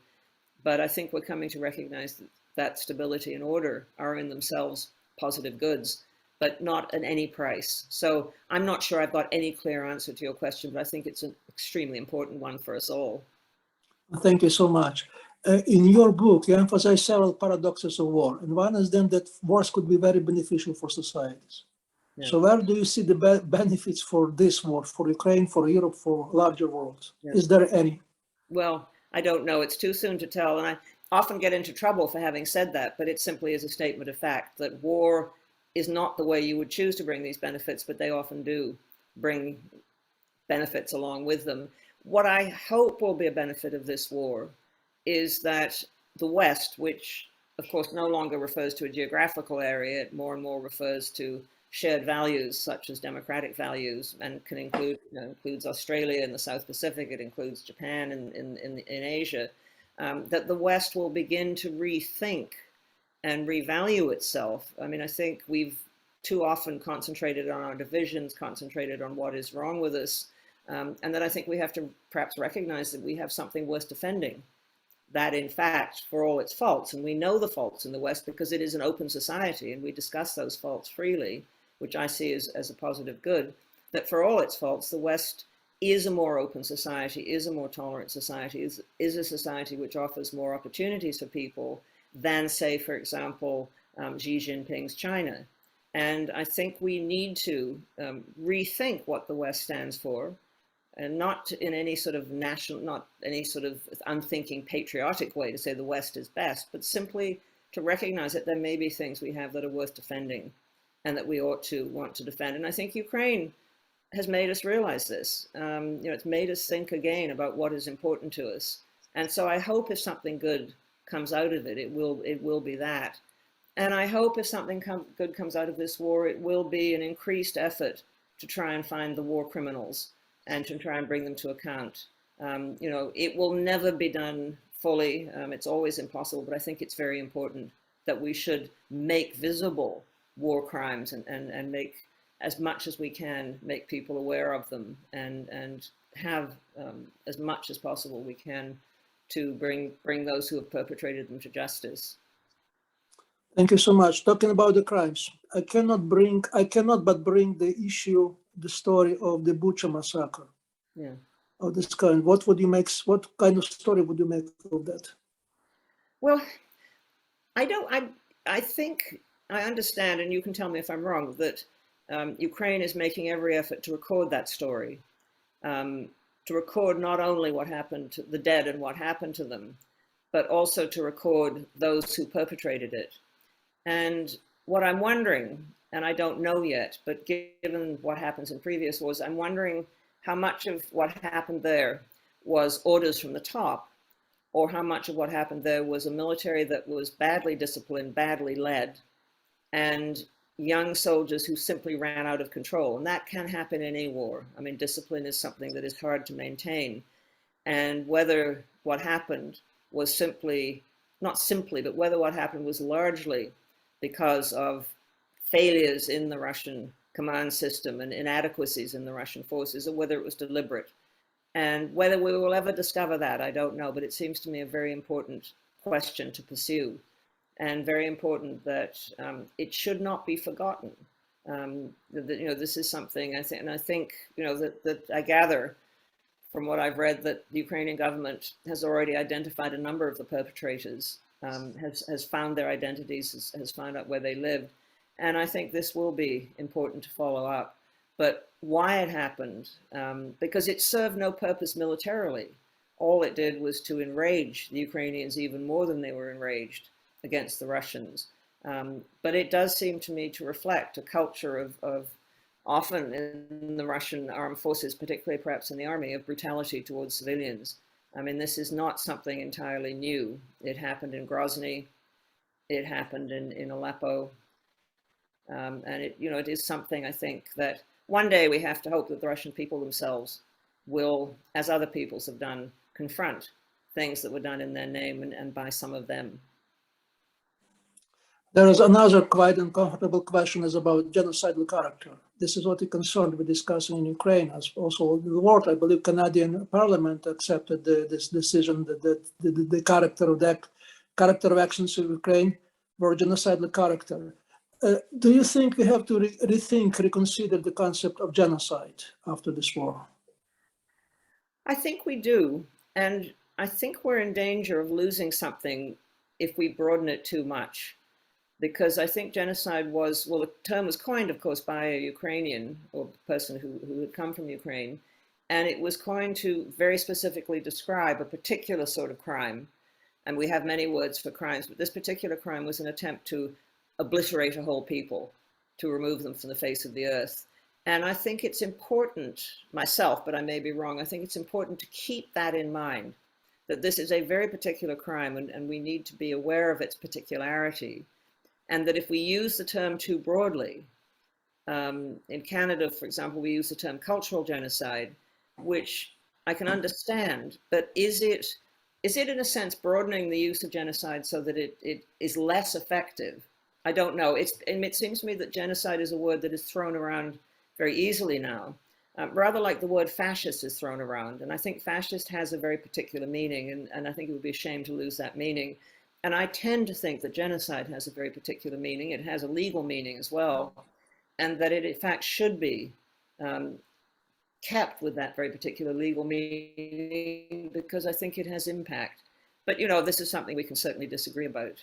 But I think we're coming to recognize that stability and order are in themselves positive goods, but not at any price. So I'm not sure I've got any clear answer to your question, but I think it's an extremely important one for us all. Thank you so much. In your book, you emphasize several paradoxes of war, and one is then that wars could be very beneficial for societies. Yeah. So where do you see the benefits for this war, for Ukraine, for Europe, for larger world? Yeah. Is there any? Well, I don't know. It's too soon to tell, and I often get into trouble for having said that, but it simply is a statement of fact that war is not the way you would choose to bring these benefits, but they often do bring benefits along with them. What I hope will be a benefit of this war is that the West, which of course no longer refers to a geographical area, it more and more refers to shared values such as democratic values, and can include, includes Australia in the South Pacific, it includes Japan in Asia, that the West will begin to rethink and revalue itself. I mean, I think we've too often concentrated on our divisions, concentrated on what is wrong with us, and that I think we have to perhaps recognize that we have something worth defending. That in fact, for all its faults, and we know the faults in the West because it is an open society and we discuss those faults freely, which I see as a positive good, that for all its faults, the West is a more open society, is a more tolerant society, is a society which offers more opportunities for people than, say, for example, Xi Jinping's China. And I think we need to rethink what the West stands for, and not in any sort of not any sort of unthinking patriotic way to say the West is best, but simply to recognize that there may be things we have that are worth defending and that we ought to want to defend. And I think Ukraine has made us realize this. It's made us think again about what is important to us. And so I hope if something good comes out of it, it will be that. And I hope if something good comes out of this war, it will be an increased effort to try and find the war criminals and to try and bring them to account. It will never be done fully. It's always impossible, but I think it's very important that we should make visible war crimes and make, as much as we can, make people aware of them and have as much as possible we can to bring those who have perpetrated them to justice. Thank you so much. Talking about the crimes, I cannot but bring the issue, the story of the Bucha massacre. Yeah. Of this kind. What kind of story would you make of that? Well, I think I understand, and you can tell me if I'm wrong, that Ukraine is making every effort to record that story, to record not only what happened to the dead and what happened to them, but also to record those who perpetrated it. And what I'm wondering, and I don't know yet, but given what happens in previous wars, I'm wondering how much of what happened there was orders from the top, or how much of what happened there was a military that was badly disciplined, badly led, and young soldiers who simply ran out of control. And that can happen in any war. I mean, discipline is something that is hard to maintain. And whether what happened was but whether what happened was largely because of failures in the Russian command system and inadequacies in the Russian forces, or whether it was deliberate. And whether we will ever discover that, I don't know, but it seems to me a very important question to pursue, and very important that it should not be forgotten. This is something I think, that I gather from what I've read, that the Ukrainian government has already identified a number of the perpetrators, has found their identities, has found out where they lived. And I think this will be important to follow up. But why it happened, because it served no purpose militarily. All it did was to enrage the Ukrainians even more than they were enraged against the Russians. But it does seem to me to reflect a culture of often in the Russian armed forces, particularly perhaps in the army, of brutality towards civilians. I mean, this is not something entirely new. It happened in Grozny, it happened in Aleppo, and it is something I think that one day we have to hope that the Russian people themselves will, as other peoples have done, confront things that were done in their name and by some of them. There is another quite uncomfortable question is about genocidal character. This is what we're concerned with discussing in Ukraine. As also the world, I believe Canadian Parliament accepted this decision that the character of actions in Ukraine were genocidal character. Do you think we have to reconsider the concept of genocide after this war? I think we do. And I think we're in danger of losing something if we broaden it too much. Because I think genocide was, well, the term was coined, of course, by a Ukrainian or person who had come from Ukraine. And it was coined to very specifically describe a particular sort of crime. And we have many words for crimes, but this particular crime was an attempt to obliterate a whole people, to remove them from the face of the earth. And I think it's important, myself, but I may be wrong, I think it's important to keep that in mind, that this is a very particular crime and we need to be aware of its particularity. And that if we use the term too broadly, in Canada, for example, we use the term cultural genocide, which I can understand, but is it in a sense broadening the use of genocide so that it is less effective? I don't know. It seems to me that genocide is a word that is thrown around very easily now, rather like the word fascist is thrown around. And I think fascist has a very particular meaning, and I think it would be a shame to lose that meaning. And I tend to think that genocide has a very particular meaning. It has a legal meaning as well, and that it in fact should be kept with that very particular legal meaning, because I think it has impact. But, you know, this is something we can certainly disagree about.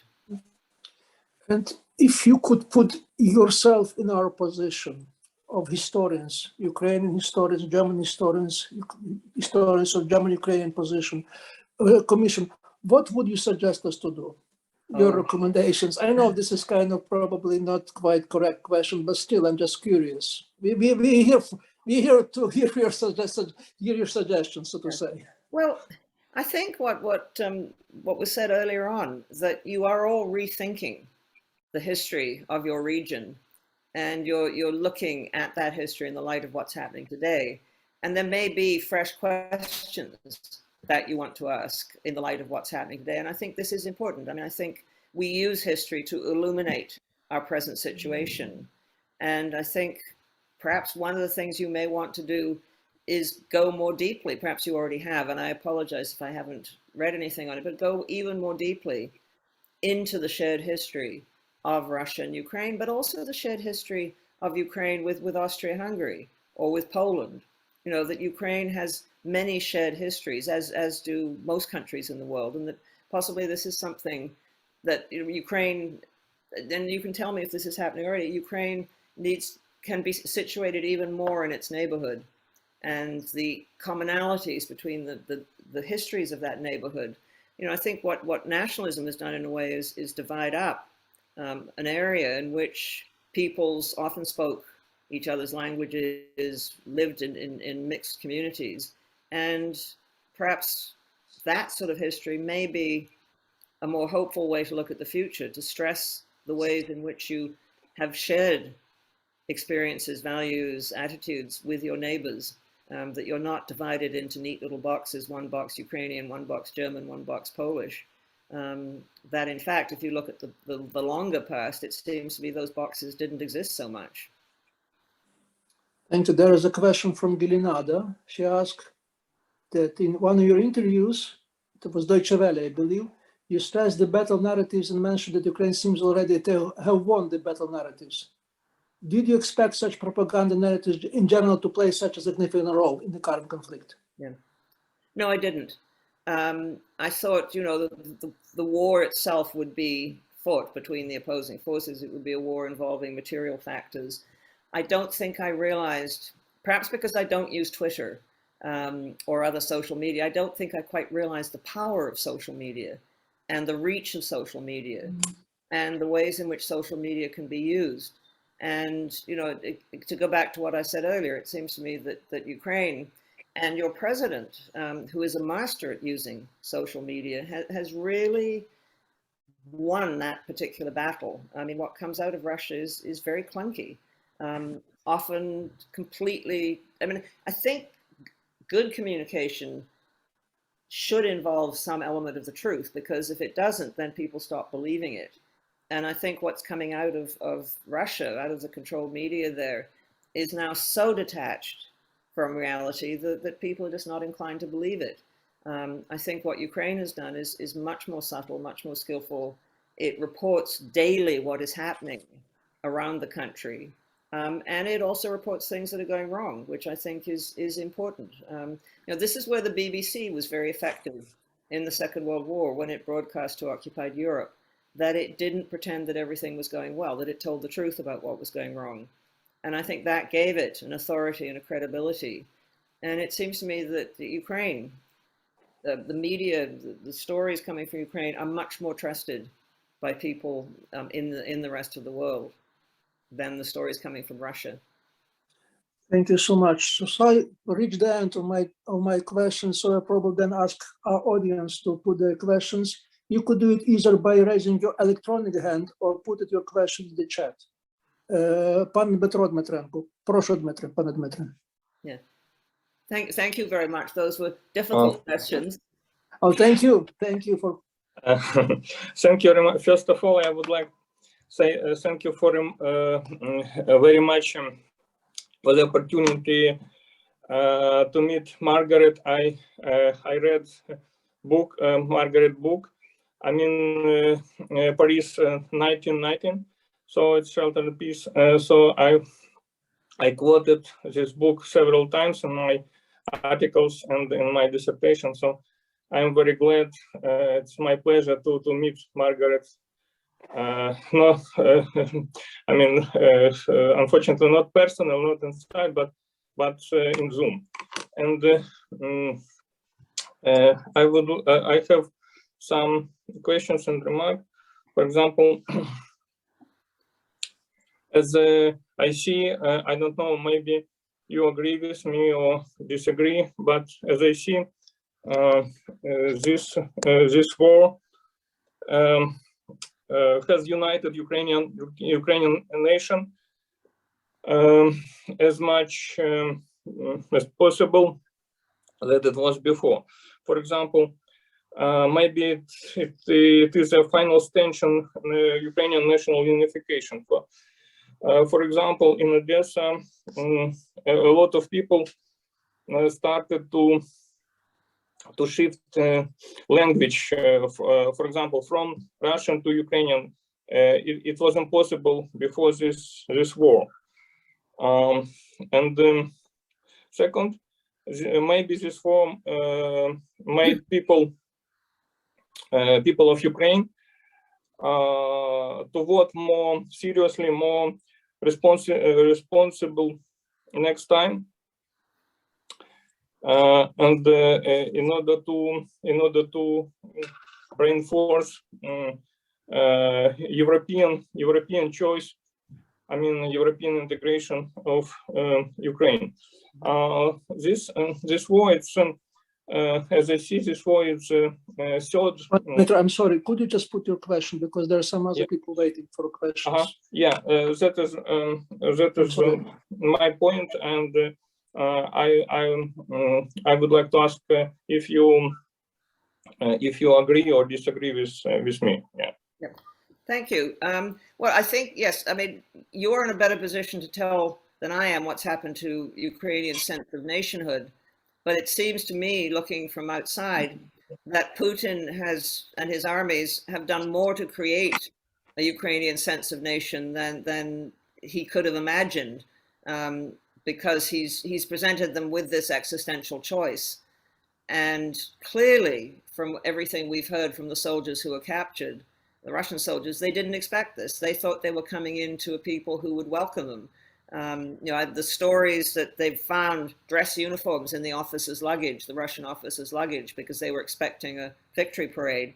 And if you could put yourself in our position of historians, Ukrainian historians, German historians, historians of German-Ukrainian Commission, what would you suggest us to do? Your recommendations. I know this is kind of probably not quite correct question, but still, I'm just curious. We're here to hear your suggestions, so to say. Well, I think what was said earlier on, that you are all rethinking the history of your region, and you're looking at that history in the light of what's happening today, and there may be fresh questions that you want to ask in the light of what's happening today. And I think this is important. I mean, I think we use history to illuminate our present situation. And I think perhaps one of the things you may want to do is go more deeply. Perhaps you already have, and I apologize if I haven't read anything on it, but go even more deeply into the shared history of Russia and Ukraine, but also the shared history of Ukraine with Austria-Hungary or with Poland. You know, that Ukraine has many shared histories, as do most countries in the world, and that possibly this is something that, you know, Ukraine, and you can tell me if this is happening already, Ukraine can be situated even more in its neighborhood, and the commonalities between the histories of that neighborhood. You know, I think what nationalism has done in a way is divide up an area in which peoples often spoke each other's languages, lived in mixed communities. And perhaps that sort of history may be a more hopeful way to look at the future, to stress the ways in which you have shared experiences, values, attitudes with your neighbors, that you're not divided into neat little boxes, one box Ukrainian, one box German, one box Polish. That in fact, if you look at the longer past, it seems to be those boxes didn't exist so much. Thank you. There is a question from Gilinada. She asked that in one of your interviews, it was Deutsche Welle, I believe, you stressed the battle narratives and mentioned that Ukraine seems already to have won the battle narratives. Did you expect such propaganda narratives in general to play such a significant role in the current conflict? Yeah. No, I didn't. I thought, you know, the war itself would be fought between the opposing forces. It would be a war involving material factors. I don't think I realized, perhaps because I don't use Twitter or other social media, I don't think I quite realized the power of social media and the reach of social media and the ways in which social media can be used. And, you know, to go back to what I said earlier, it seems to me that Ukraine and your president, who is a master at using social media, has really won that particular battle. I mean, what comes out of Russia is very clunky, often completely, I mean, I think good communication should involve some element of the truth, because if it doesn't, then people stop believing it. And I think what's coming out of Russia, out of the controlled media there, is now so detached from reality that people are just not inclined to believe it. I think what Ukraine has done is much more subtle, much more skillful. It reports daily what is happening around the country. And it also reports things that are going wrong, which I think is important. You know, this is where the BBC was very effective in the Second World War when it broadcast to occupied Europe, that it didn't pretend that everything was going well, that it told the truth about what was going wrong. And I think that gave it an authority and a credibility. And it seems to me that Ukraine, the media, the stories coming from Ukraine are much more trusted by people in the rest of the world than the stories coming from Russia. Thank you so much. So I reached the end of my questions, so I probably then ask our audience to put their questions. You could do it either by raising your electronic hand or put your question in the chat. Pan Dmytro Dmytrenko. Proszę Dmytro, Pan Dmytro. Yeah. Thank you very much. Those were difficult questions. Oh, thank you. Thank you for. Thank you very much. First of all, I would like to say thank you for very much for the opportunity to meet Margaret. I read book Margaret book. I'm in Paris 1919, so it's Sheltered Peace. So I quoted this book several times in my articles and in my dissertation. So I'm very glad. It's my pleasure to meet Margaret. No, I mean, unfortunately, not personal, not inside, but in Zoom. And I have some questions and remarks. For example, as I see, I don't know, maybe you agree with me or disagree, but as I see, this war has united Ukrainian nation as much as possible that it was before. For example, maybe it is a final stage in Ukrainian national unification. For example, in Odessa, a lot of people started to shift language, for example, from Russian to Ukrainian. It was impossible before this war. And second, maybe this war made people of Ukraine to vote more seriously, more responsible next time. And in order to reinforce European choice, I mean European integration of Ukraine. This war, it's as I see this war, it's third. I'm sorry. Could you just put your question, because there are some other people waiting for questions. Yeah, that is my point, and I would like to ask if you agree or disagree with me. Yeah. Thank you. Well, I think yes. I mean, you're in a better position to tell than I am what's happened to Ukrainian sense of nationhood. But it seems to me, looking from outside, that Putin and his armies have done more to create a Ukrainian sense of nation than he could have imagined, because he's presented them with this existential choice. And clearly, from everything we've heard from the soldiers who were captured, the Russian soldiers, they didn't expect this. They thought they were coming into a people who would welcome them. You know, the stories that they've found dress uniforms in the officers' luggage, the Russian officers' luggage, because they were expecting a victory parade.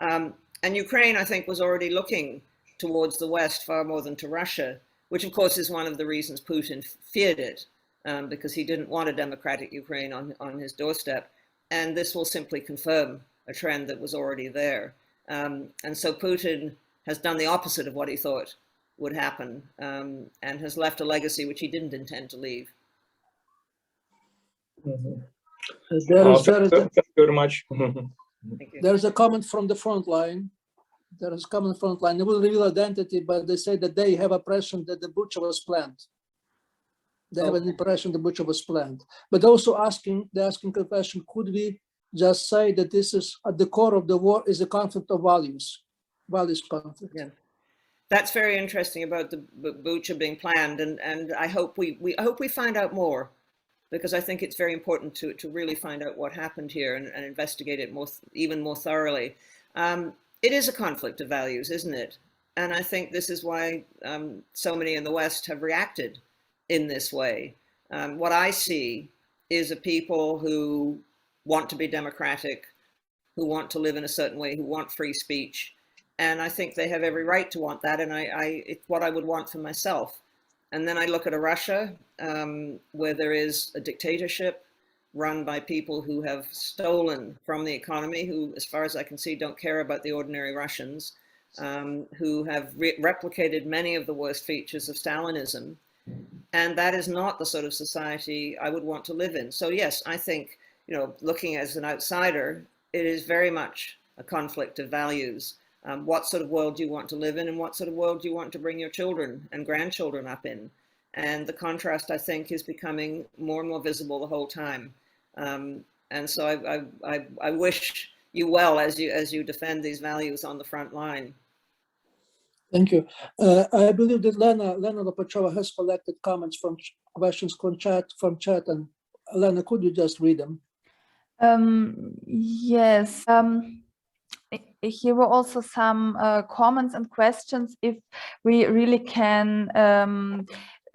And Ukraine, I think, was already looking towards the West far more than to Russia, which of course is one of the reasons Putin feared it, because he didn't want a democratic Ukraine on his doorstep. And this will simply confirm a trend that was already there. And so Putin has done the opposite of what he thought would happen, and has left a legacy which he didn't intend to leave. Thank you very much. There's a comment from the front line. There is a comment front line. They will reveal identity, but they say that they have a impression that the butcher was planned. They have an impression the butcher was planned. But also they're asking a question, could we just say that this is at the core of the war is a conflict of values conflict? Yeah. That's very interesting about the butcher being planned, and I hope we find out more, because I think it's very important to really find out what happened here and investigate it even more thoroughly. It is a conflict of values, isn't it? And I think this is why so many in the West have reacted in this way. What I see is a people who want to be democratic, who want to live in a certain way, who want free speech. And I think they have every right to want that. And it's what I would want for myself. And then I look at a Russia where there is a dictatorship run by people who have stolen from the economy, who, as far as I can see, don't care about the ordinary Russians, who have replicated many of the worst features of Stalinism. And that is not the sort of society I would want to live in. So yes, I think, you know, looking as an outsider, it is very much a conflict of values. What sort of world do you want to live in, and what sort of world do you want to bring your children and grandchildren up in? And the contrast, I think, is becoming more and more visible the whole time. And so I wish you well as you defend these values on the front line. Thank you. I believe that Lena Lopachova has collected comments from questions from chat, and Lena, could you just read them? Yes. Here were also some comments and questions if we really can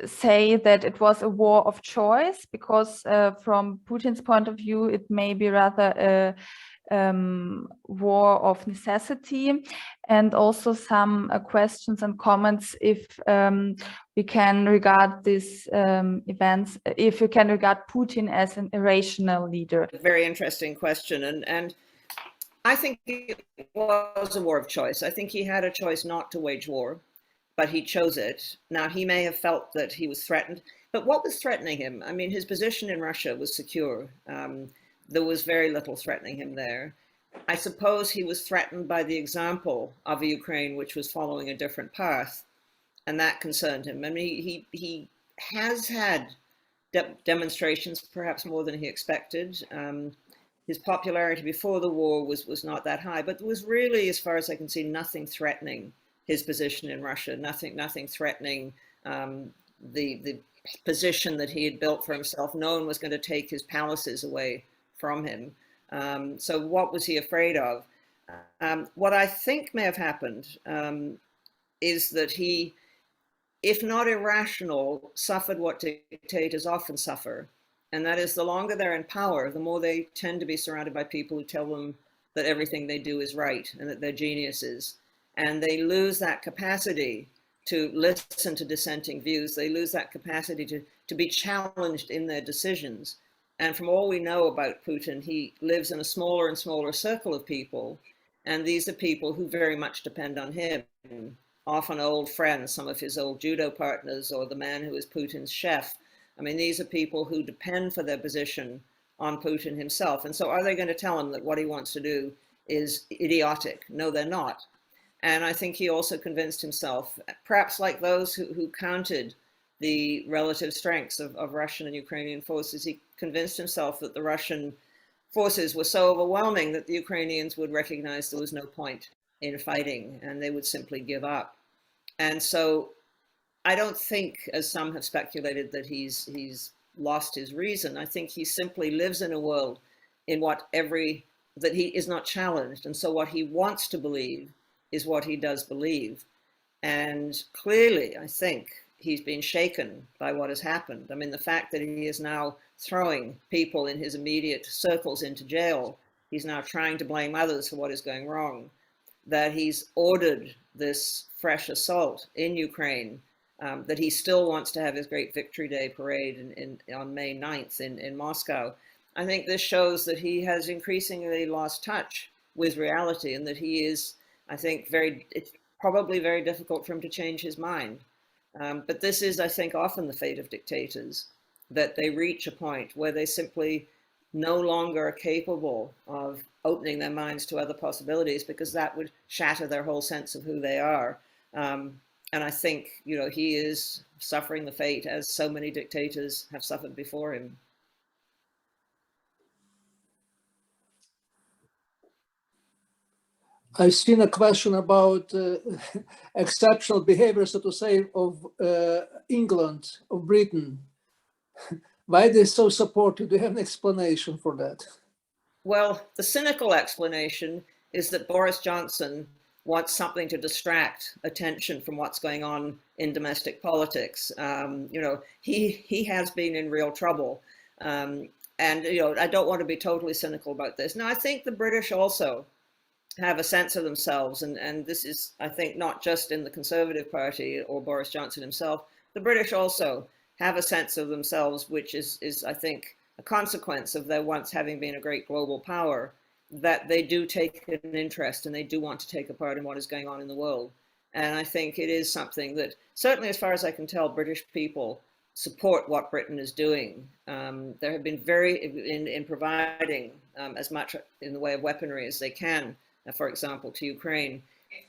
say that it was a war of choice, because from Putin's point of view, it may be rather a war of necessity, and also some questions and comments if we can regard these events, if we can regard Putin as an irrational leader. Very interesting question, and I think it was a war of choice. I think he had a choice not to wage war, but he chose it. Now, he may have felt that he was threatened, but what was threatening him? I mean, his position in Russia was secure. There was very little threatening him there. I suppose he was threatened by the example of a Ukraine which was following a different path, and that concerned him. I mean, he has had demonstrations, perhaps more than he expected. His popularity before the war was not that high, but there was really, as far as I can see, nothing threatening his position in Russia, nothing threatening the position that he had built for himself. No one was going to take his palaces away from him. So what was he afraid of? What I think may have happened is that he, if not irrational, suffered what dictators often suffer. And that is, the longer they're in power, the more they tend to be surrounded by people who tell them that everything they do is right and that they're geniuses. And they lose that capacity to listen to dissenting views. They lose that capacity to be challenged in their decisions. And from all we know about Putin, he lives in a smaller and smaller circle of people. And these are people who very much depend on him, often old friends, some of his old judo partners, or the man who is Putin's chef. I mean, these are people who depend for their position on Putin himself. And so are they going to tell him that what he wants to do is idiotic? No, they're not. And I think he also convinced himself, perhaps like those who counted the relative strengths of Russian and Ukrainian forces, he convinced himself that the Russian forces were so overwhelming that the Ukrainians would recognize there was no point in fighting and they would simply give up. And so I don't think, as some have speculated, that he's lost his reason. I think he simply lives in a world in that he is not challenged. And so what he wants to believe is what he does believe. And clearly, I think he's been shaken by what has happened. I mean, the fact that he is now throwing people in his immediate circles into jail, he's now trying to blame others for what is going wrong, that he's ordered this fresh assault in Ukraine, that he still wants to have his great Victory Day parade on May 9th in Moscow. I think this shows that he has increasingly lost touch with reality, and that he is, I think, it's probably very difficult for him to change his mind. But this is, I think, often the fate of dictators, that they reach a point where they simply no longer are capable of opening their minds to other possibilities, because that would shatter their whole sense of who they are. And I think, he is suffering the fate as so many dictators have suffered before him. I've seen a question about exceptional behavior, so to say, of England, of Britain. Why they're so supportive? Do you have an explanation for that? Well, the cynical explanation is that Boris Johnson wants something to distract attention from what's going on in domestic politics. He has been in real trouble. And, I don't want to be totally cynical about this. Now, I think the British also have a sense of themselves, and this is, I think, not just in the Conservative Party or Boris Johnson himself, the British also have a sense of themselves, which is I think, a consequence of their once having been a great global power, that they do take an interest and they do want to take a part in what is going on in the world. And I think it is something that, certainly as far as I can tell, British people support what Britain is doing. There have been in providing as much in the way of weaponry as they can, for example, to Ukraine.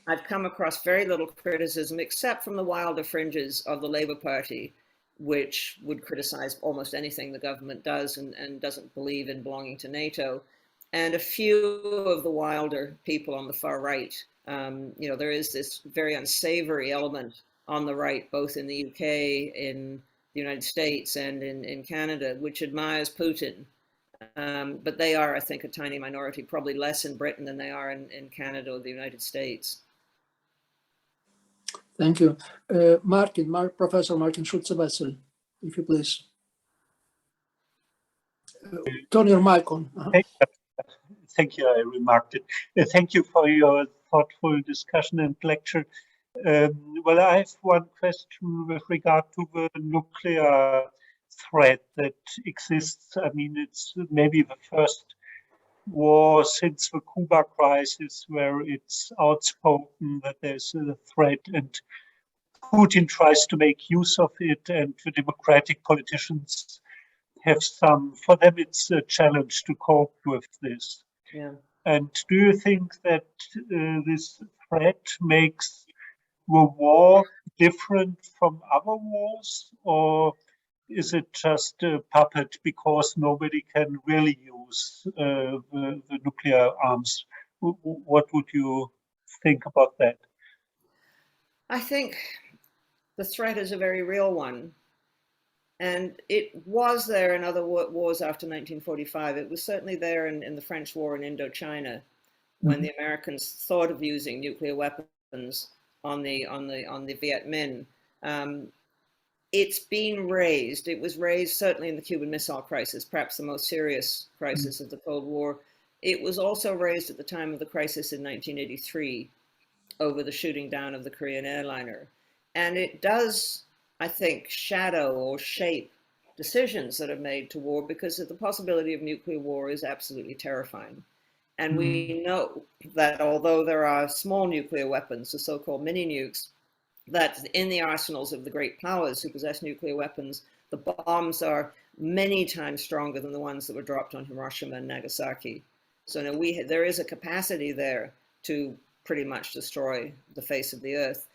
I've come across very little criticism, except from the wilder fringes of the Labour Party, which would criticize almost anything the government does and doesn't believe in belonging to NATO. And a few of the wilder people on the far right. There is this very unsavory element on the right, both in the UK, in the United States, and in Canada, which admires Putin. But they are, I think, a tiny minority, probably less in Britain than they are in Canada or the United States. Thank you. Professor Martin Schulze-Wessel, if you please. Turn your mic on. Thank you, I remarked it. Thank you for your thoughtful discussion and lecture. Well, I have one question with regard to the nuclear threat that exists. I mean, it's maybe the first war since the Cuba crisis where it's outspoken that there's a threat, and Putin tries to make use of it, and the democratic politicians have for them it's a challenge to cope with this. Yeah. And do you think that this threat makes the war different from other wars, or is it just a puppet because nobody can really use the nuclear arms? What would you think about that? I think the threat is a very real one. And it was there in other wars after 1945. It was certainly there in the French War in Indochina, when the Americans thought of using nuclear weapons on the Viet Minh. It's been raised. It was raised certainly in the Cuban Missile Crisis, perhaps the most serious crisis of the Cold War. It was also raised at the time of the crisis in 1983 over the shooting down of the Korean airliner. And it does, I think, shadow or shape decisions that are made to war, because the possibility of nuclear war is absolutely terrifying. And we know that although there are small nuclear weapons, the so-called mini nukes, that in the arsenals of the great powers who possess nuclear weapons, the bombs are many times stronger than the ones that were dropped on Hiroshima and Nagasaki. So now there is a capacity there to pretty much destroy the face of the earth.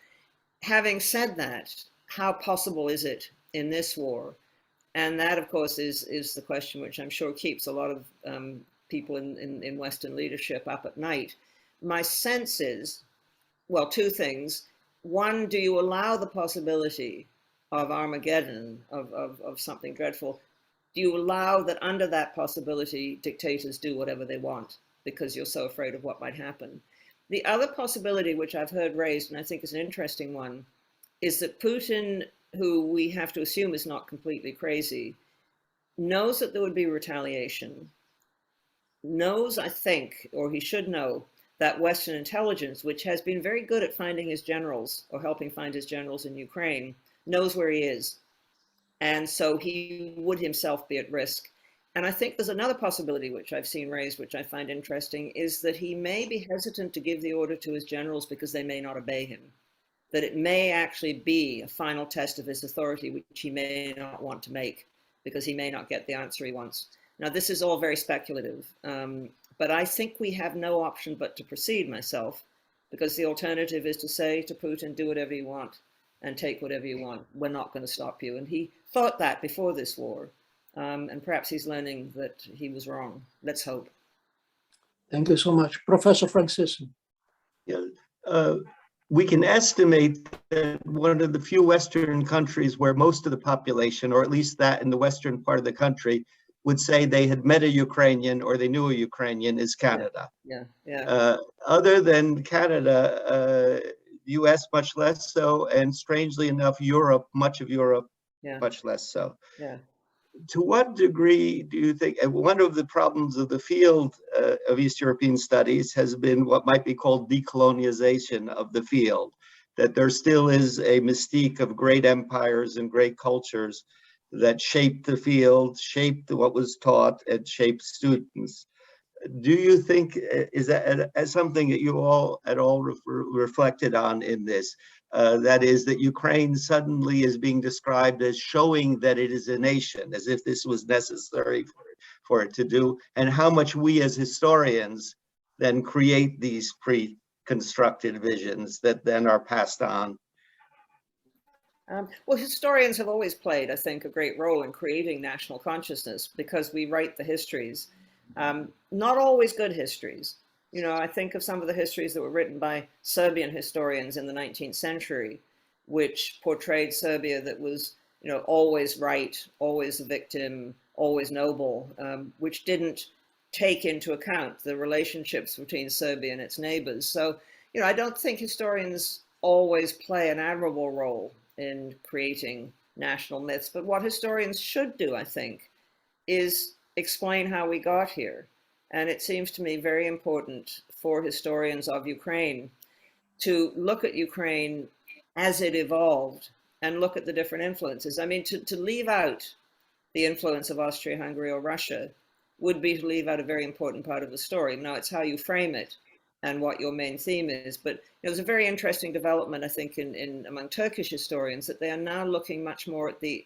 Having said that, how possible is it in this war? And that, of course, is the question which I'm sure keeps a lot of people in Western leadership up at night. My sense is, well, two things. One, do you allow the possibility of Armageddon, of something dreadful? Do you allow that under that possibility, dictators do whatever they want because you're so afraid of what might happen? The other possibility, which I've heard raised, and I think is an interesting one, is that Putin, who we have to assume is not completely crazy, knows that there would be retaliation, knows, I think, or he should know, that Western intelligence, which has been very good at finding his generals or helping find his generals in Ukraine, knows where he is. And so he would himself be at risk. And I think there's another possibility which I've seen raised, which I find interesting, is that he may be hesitant to give the order to his generals because they may not obey him. That it may actually be a final test of his authority, which he may not want to make because he may not get the answer he wants. Now, this is all very speculative, but I think we have no option but to proceed myself, because the alternative is to say to Putin, do whatever you want and take whatever you want. We're not going to stop you. And he thought that before this war. And perhaps he's learning that he was wrong. Let's hope. Thank you so much. Professor Franciscan. Yeah, we can estimate that one of the few Western countries where most of the population, or at least that in the Western part of the country, would say they had met a Ukrainian or they knew a Ukrainian is Canada. Yeah. Other than Canada, US much less so, and strangely enough, Europe, much of Europe, much less so. Yeah. To what degree do you think, one of the problems of the field of East European studies has been what might be called decolonization of the field, that there still is a mystique of great empires and great cultures that shaped the field, shaped what was taught, and shaped students. Do you think, is that something that you all at all reflected on in this? That is, that Ukraine suddenly is being described as showing that it is a nation, as if this was necessary for it to do, and how much we as historians then create these pre-constructed visions that then are passed on. Well, historians have always played, I think, a great role in creating national consciousness because we write the histories, not always good histories. You know, I think of some of the histories that were written by Serbian historians in the 19th century, which portrayed Serbia that was, you know, always right, always the victim, always noble, which didn't take into account the relationships between Serbia and its neighbors. So, you know, I don't think historians always play an admirable role in creating national myths, but what historians should do, I think, is explain how we got here. And it seems to me very important for historians of Ukraine to look at Ukraine as it evolved and look at the different influences. I mean, to leave out the influence of Austria-Hungary or Russia would be to leave out a very important part of the story. Now, it's how you frame it and what your main theme is. But it was a very interesting development, I think, among Turkish historians, that they are now looking much more at the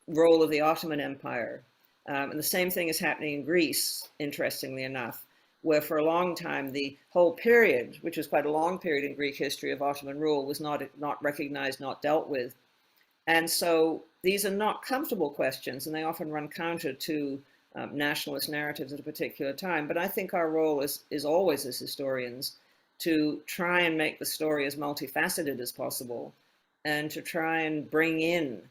role of the Ottoman Empire. And the same thing is happening in Greece, interestingly enough, where for a long time, the whole period, which was quite a long period in Greek history of Ottoman rule, was not recognized, not dealt with. And so these are not comfortable questions, and they often run counter to nationalist narratives at a particular time. But I think our role is always as historians to try and make the story as multifaceted as possible and to try and bring in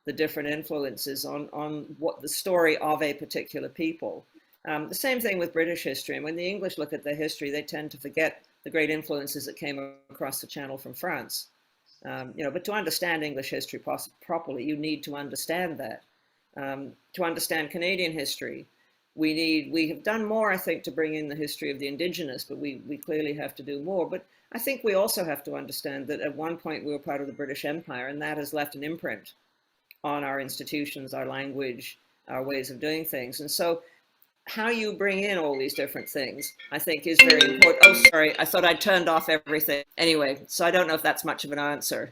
the different influences on what the story of a particular people. The same thing with British history. And when the English look at their history, they tend to forget the great influences that came across the Channel from France. You know, but to understand English history properly, you need to understand that. To understand Canadian history, we have done more, I think, to bring in the history of the Indigenous, but we clearly have to do more. But I think we also have to understand that at one point we were part of the British Empire, and that has left an imprint on our institutions, our language, our ways of doing things. And so how you bring in all these different things, I think, is very important. Oh, sorry, I thought I'd turned off everything. Anyway, so I don't know if that's much of an answer.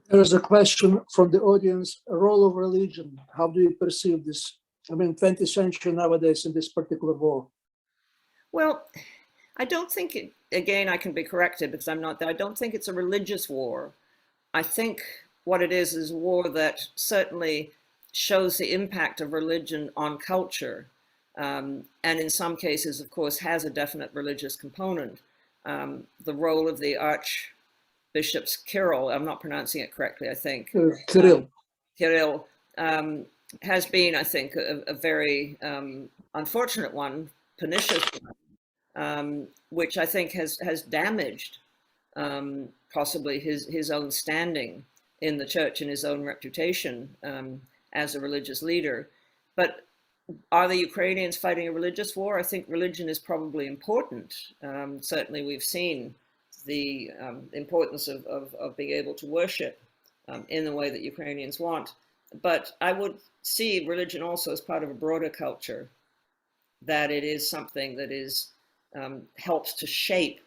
There is a question from the audience, a role of religion. How do you perceive this? I mean, 20th century nowadays in this particular war. Well, I don't think it, again, I can be corrected because I'm not there. I don't think it's a religious war. I think what it is a war that certainly shows the impact of religion on culture. And in some cases, of course, has a definite religious component. The role of the Archbishop's Kirill, I'm not pronouncing it correctly, I think. Kirill. Kirill has been, I think, a very unfortunate one, pernicious one, which I think has damaged possibly his own standing in the church and his own reputation as a religious leader. But are the Ukrainians fighting a religious war? I think religion is probably important. Certainly we've seen the importance of being able to worship in the way that Ukrainians want. But I would see religion also as part of a broader culture, that it is something that is helps to shape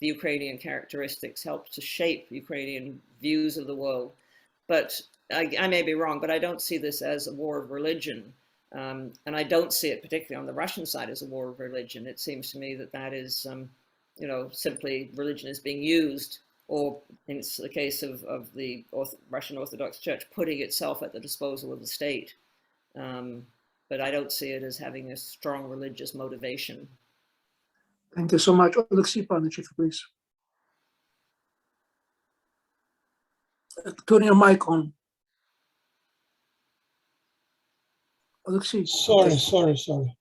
the Ukrainian characteristics, helps to shape Ukrainian views of the world. But I may be wrong, but I don't see this as a war of religion. And I don't see it particularly on the Russian side as a war of religion. It seems to me that that is, you know, simply religion is being used, or in the case of the Russian Orthodox Church, putting itself at the disposal of the state. But I don't see it as having a strong religious motivation. Thank you so much. Alexei Panichev, please. Turn your mic on. Alexei. Sorry.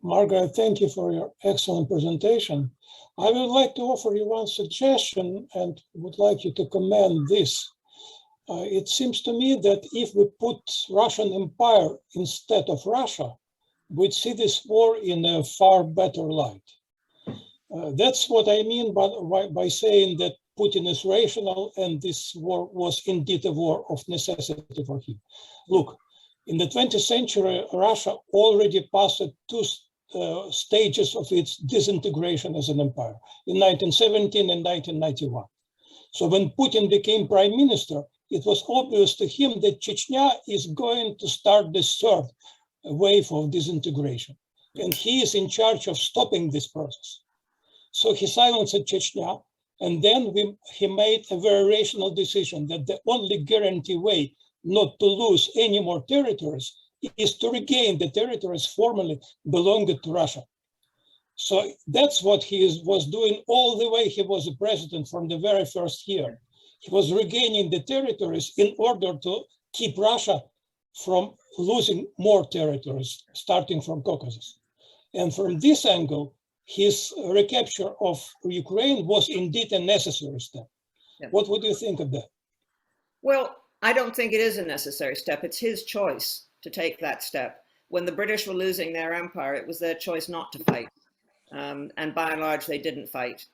Margaret, thank you for your excellent presentation. I would like to offer you one suggestion and would like you to comment this. It seems to me that if we put Russian Empire instead of Russia, we'd see this war in a far better light. That's what I mean by saying that Putin is rational and this war was indeed a war of necessity for him. Look, in the 20th century, Russia already passed two stages of its disintegration as an empire in 1917 and 1991. So when Putin became prime minister, it was obvious to him that Chechnya is going to start the third wave of disintegration. And he is in charge of stopping this process. So he silenced Chechnya, and then he made a very rational decision that the only guarantee way not to lose any more territories is to regain the territories formerly belonging to Russia. So that's what he was doing all the way he was a president from the very first year. He was regaining the territories in order to keep Russia from losing more territories, starting from Caucasus. And from this angle, his recapture of Ukraine was indeed a necessary step. Yeah. What would you think of that? Well, I don't think it is a necessary step. It's his choice to take that step. When the British were losing their empire, it was their choice not to fight. And by and large, they didn't fight.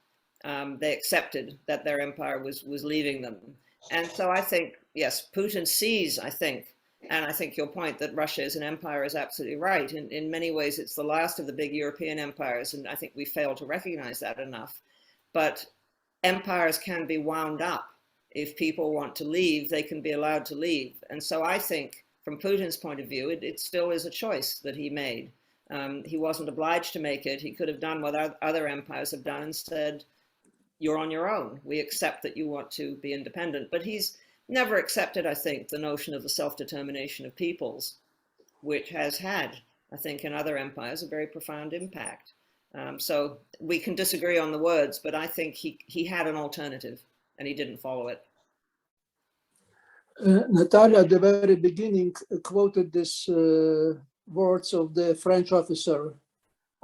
They accepted that their empire was leaving them. And so I think, yes, Putin sees, I think, and I think your point that Russia is an empire is absolutely right. In many ways, it's the last of the big European empires, and I think we fail to recognize that enough. But empires can be wound up. If people want to leave, they can be allowed to leave. And so I think, from Putin's point of view, it still is a choice that he made. He wasn't obliged to make it. He could have done what other empires have done and said, you're on your own. We accept that you want to be independent. But he's never accepted, I think, the notion of the self-determination of peoples, which has had, I think, in other empires, a very profound impact. So we can disagree on the words, but I think he had an alternative and he didn't follow it. Natalia, at the very beginning, quoted this words of the French officer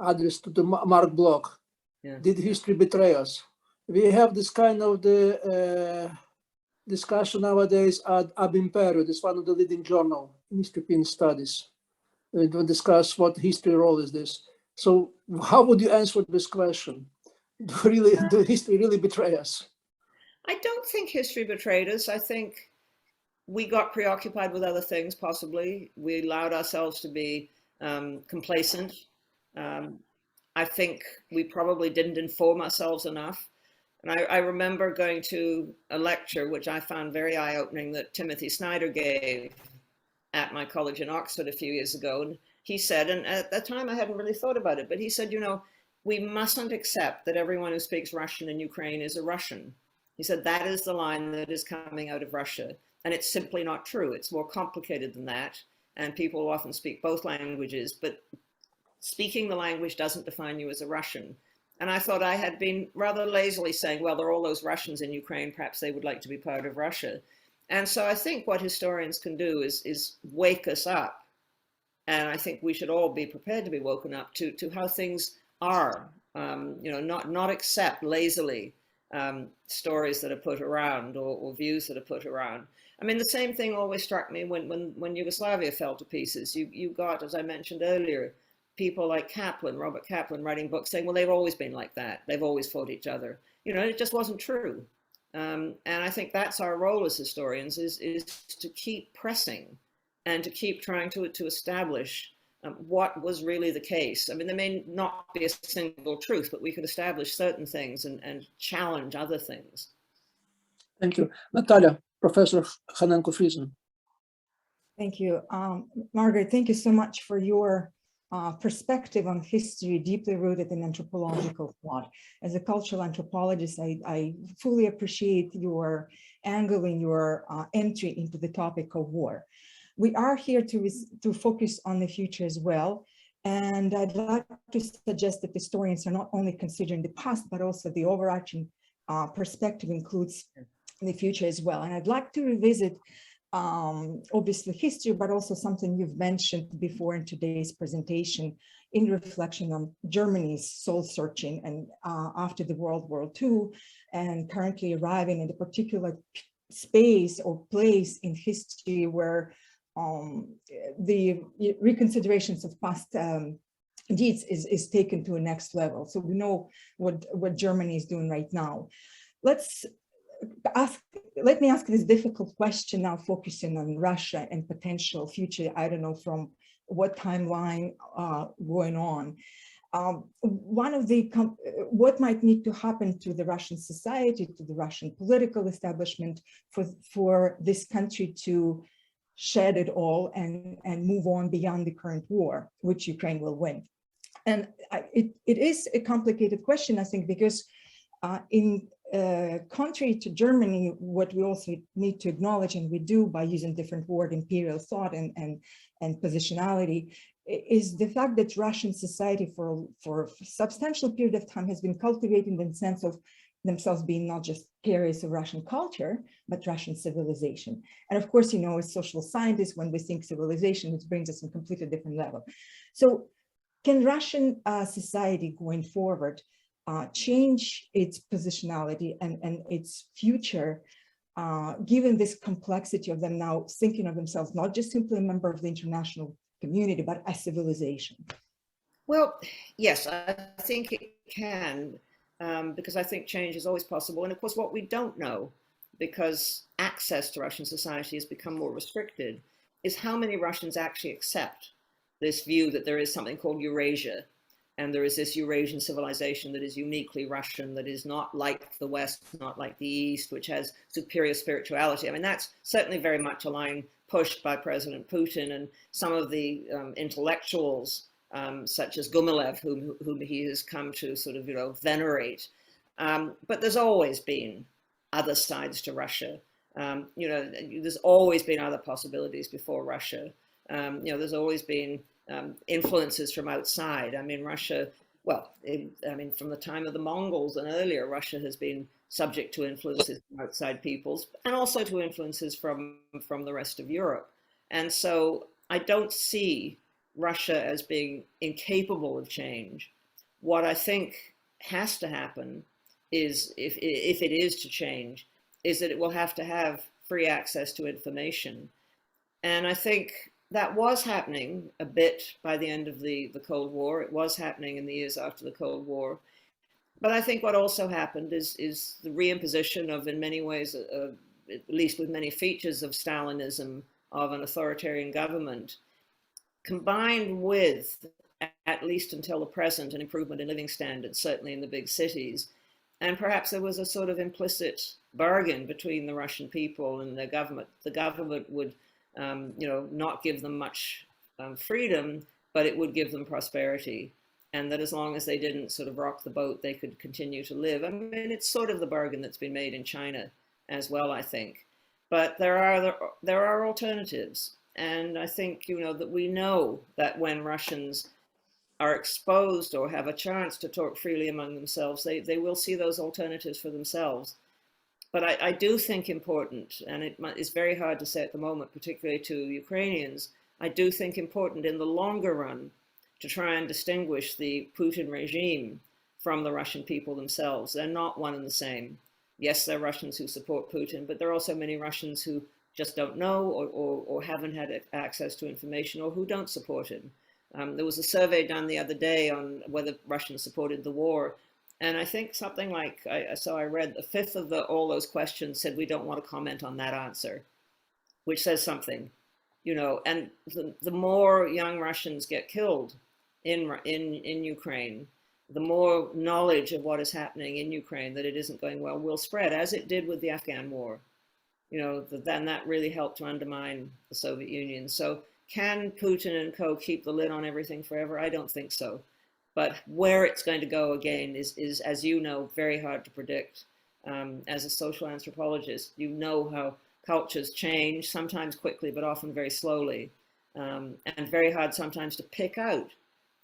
addressed to the Mark Bloch. Yeah. Did history betray us? We have this kind of the discussion nowadays at Ab Imperio. This one of the leading journal in European studies. We will discuss what history role is this. So how would you answer this question? Do history really betray us? I don't think history betrayed us. I think we got preoccupied with other things, possibly. We allowed ourselves to be complacent. I think we probably didn't inform ourselves enough. And I remember going to a lecture, which I found very eye-opening, that Timothy Snyder gave at my college in Oxford a few years ago. And he said, and at that time I hadn't really thought about it, but he said, you know, we mustn't accept that everyone who speaks Russian in Ukraine is a Russian. He said, that is the line that is coming out of Russia. And it's simply not true. It's more complicated than that. And people often speak both languages, but speaking the language doesn't define you as a Russian. And I thought I had been rather lazily saying, well, there are all those Russians in Ukraine, perhaps they would like to be part of Russia. And so I think what historians can do is wake us up. And I think we should all be prepared to be woken up to how things are, you know, not accept lazily stories that are put around or views that are put around. I mean, the same thing always struck me when Yugoslavia fell to pieces. You got, as I mentioned earlier, people like Kaplan, Robert Kaplan, writing books saying, well, they've always been like that. They've always fought each other. You know, it just wasn't true. And I think that's our role as historians is to keep pressing and to keep trying to establish what was really the case. I mean, there may not be a single truth, but we could establish certain things and challenge other things. Thank you. Natalia, Professor Hanenko-Friesen. Thank you. Margaret, thank you so much for your perspective on history deeply rooted in anthropological thought. As a cultural anthropologist, I fully appreciate your angle in your entry into the topic of war. We are here to focus on the future as well. And I'd like to suggest that historians are not only considering the past, but also the overarching perspective includes the future as well. And I'd like to revisit obviously history, but also something you've mentioned before in today's presentation in reflection on Germany's soul searching and after the World War II and currently arriving in a particular space or place in history where the reconsiderations of past indeed is taken to a next level. So we know what Germany is doing right now. Let me ask this difficult question now, focusing on Russia and potential future, I don't know from what timeline going on. What might need to happen to the Russian society, to the Russian political establishment for this country to shed it all and move on beyond the current war, which Ukraine will win? And it is a complicated question, I think, because contrary to Germany, what we also need to acknowledge, and we do by using different word, imperial thought and positionality, is the fact that Russian society for a substantial period of time has been cultivating the sense of themselves being not just carriers of Russian culture, but Russian civilization. And of course, you know, as social scientists, when we think civilization, it brings us to a completely different level. So can Russian society going forward change its positionality and its future, given this complexity of them now thinking of themselves not just simply a member of the international community, but a civilization? Well, yes, I think it can, because I think change is always possible. And of course, what we don't know, because access to Russian society has become more restricted, is how many Russians actually accept this view that there is something called Eurasia, and there is this Eurasian civilization that is uniquely Russian, that is not like the West, not like the East, which has superior spirituality. I mean, that's certainly very much a line pushed by President Putin and some of the intellectuals, such as Gumilev, whom he has come to sort of, venerate. But there's always been other sides to Russia. There's always been other possibilities before Russia. There's always been influences from outside. I mean, Russia, from the time of the Mongols and earlier, Russia has been subject to influences from outside peoples and also to influences from the rest of Europe. And so I don't see Russia as being incapable of change. What I think has to happen is, if it is to change, is that it will have to have free access to information. And I think that was happening a bit by the end of the Cold War. It was happening in the years after the Cold War. But I think what also happened is the reimposition of, in many ways, at least with many features of Stalinism, of an authoritarian government, combined with, at least until the present, an improvement in living standards, certainly in the big cities. And perhaps there was a sort of implicit bargain between the Russian people and their government. The government would not give them much freedom, but it would give them prosperity. And that as long as they didn't sort of rock the boat, they could continue to live. I mean, it's sort of the bargain that's been made in China as well, I think. But there are alternatives. And I think, that we know that when Russians are exposed or have a chance to talk freely among themselves, they will see those alternatives for themselves. But I do think important, and it is very hard to say at the moment, particularly to Ukrainians, I do think important in the longer run to try and distinguish the Putin regime from the Russian people themselves. They're not one and the same. Yes, there are Russians who support Putin, but there are also many Russians who just don't know or haven't had access to information or who don't support him. There was a survey done the other day on whether Russians supported the war. And I think something like, I read a fifth of all those questions said, we don't want to comment on that answer, which says something, and the more young Russians get killed in Ukraine, the more knowledge of what is happening in Ukraine, that it isn't going well, will spread, as it did with the Afghan war. Then that really helped to undermine the Soviet Union. So can Putin and co keep the lid on everything forever? I don't think so. But where it's going to go again is, as you know, very hard to predict. As a social anthropologist, you know how cultures change, sometimes quickly, but often very slowly, and very hard sometimes to pick out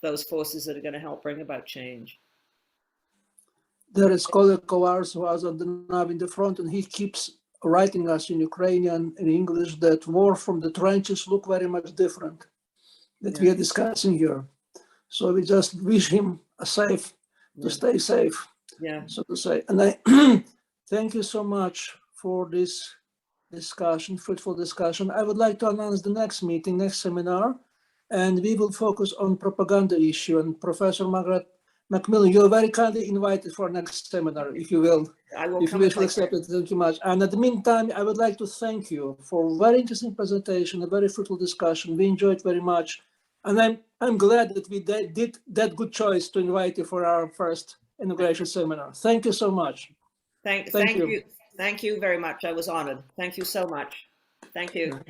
those forces that are going to help bring about change. There is a colleague of ours who was now in the front, and he keeps writing us in Ukrainian and English that war from the trenches look very much different that we are discussing here. So we just wish him to stay safe, so to say. And I thank you so much for this discussion, fruitful discussion. I would like to announce the next meeting, next seminar, and we will focus on propaganda issue. And Professor Margaret MacMillan, you are very kindly invited for next seminar, if you will. I will if you wish to accept it. Thank you much. And at the meantime, I would like to thank you for a very interesting presentation, a very fruitful discussion. We enjoyed very much. And I'm glad that we did that good choice to invite you for our first inauguration seminar. Thank you so much. Thank you. Thank you very much. I was honored. Thank you so much. Thank you.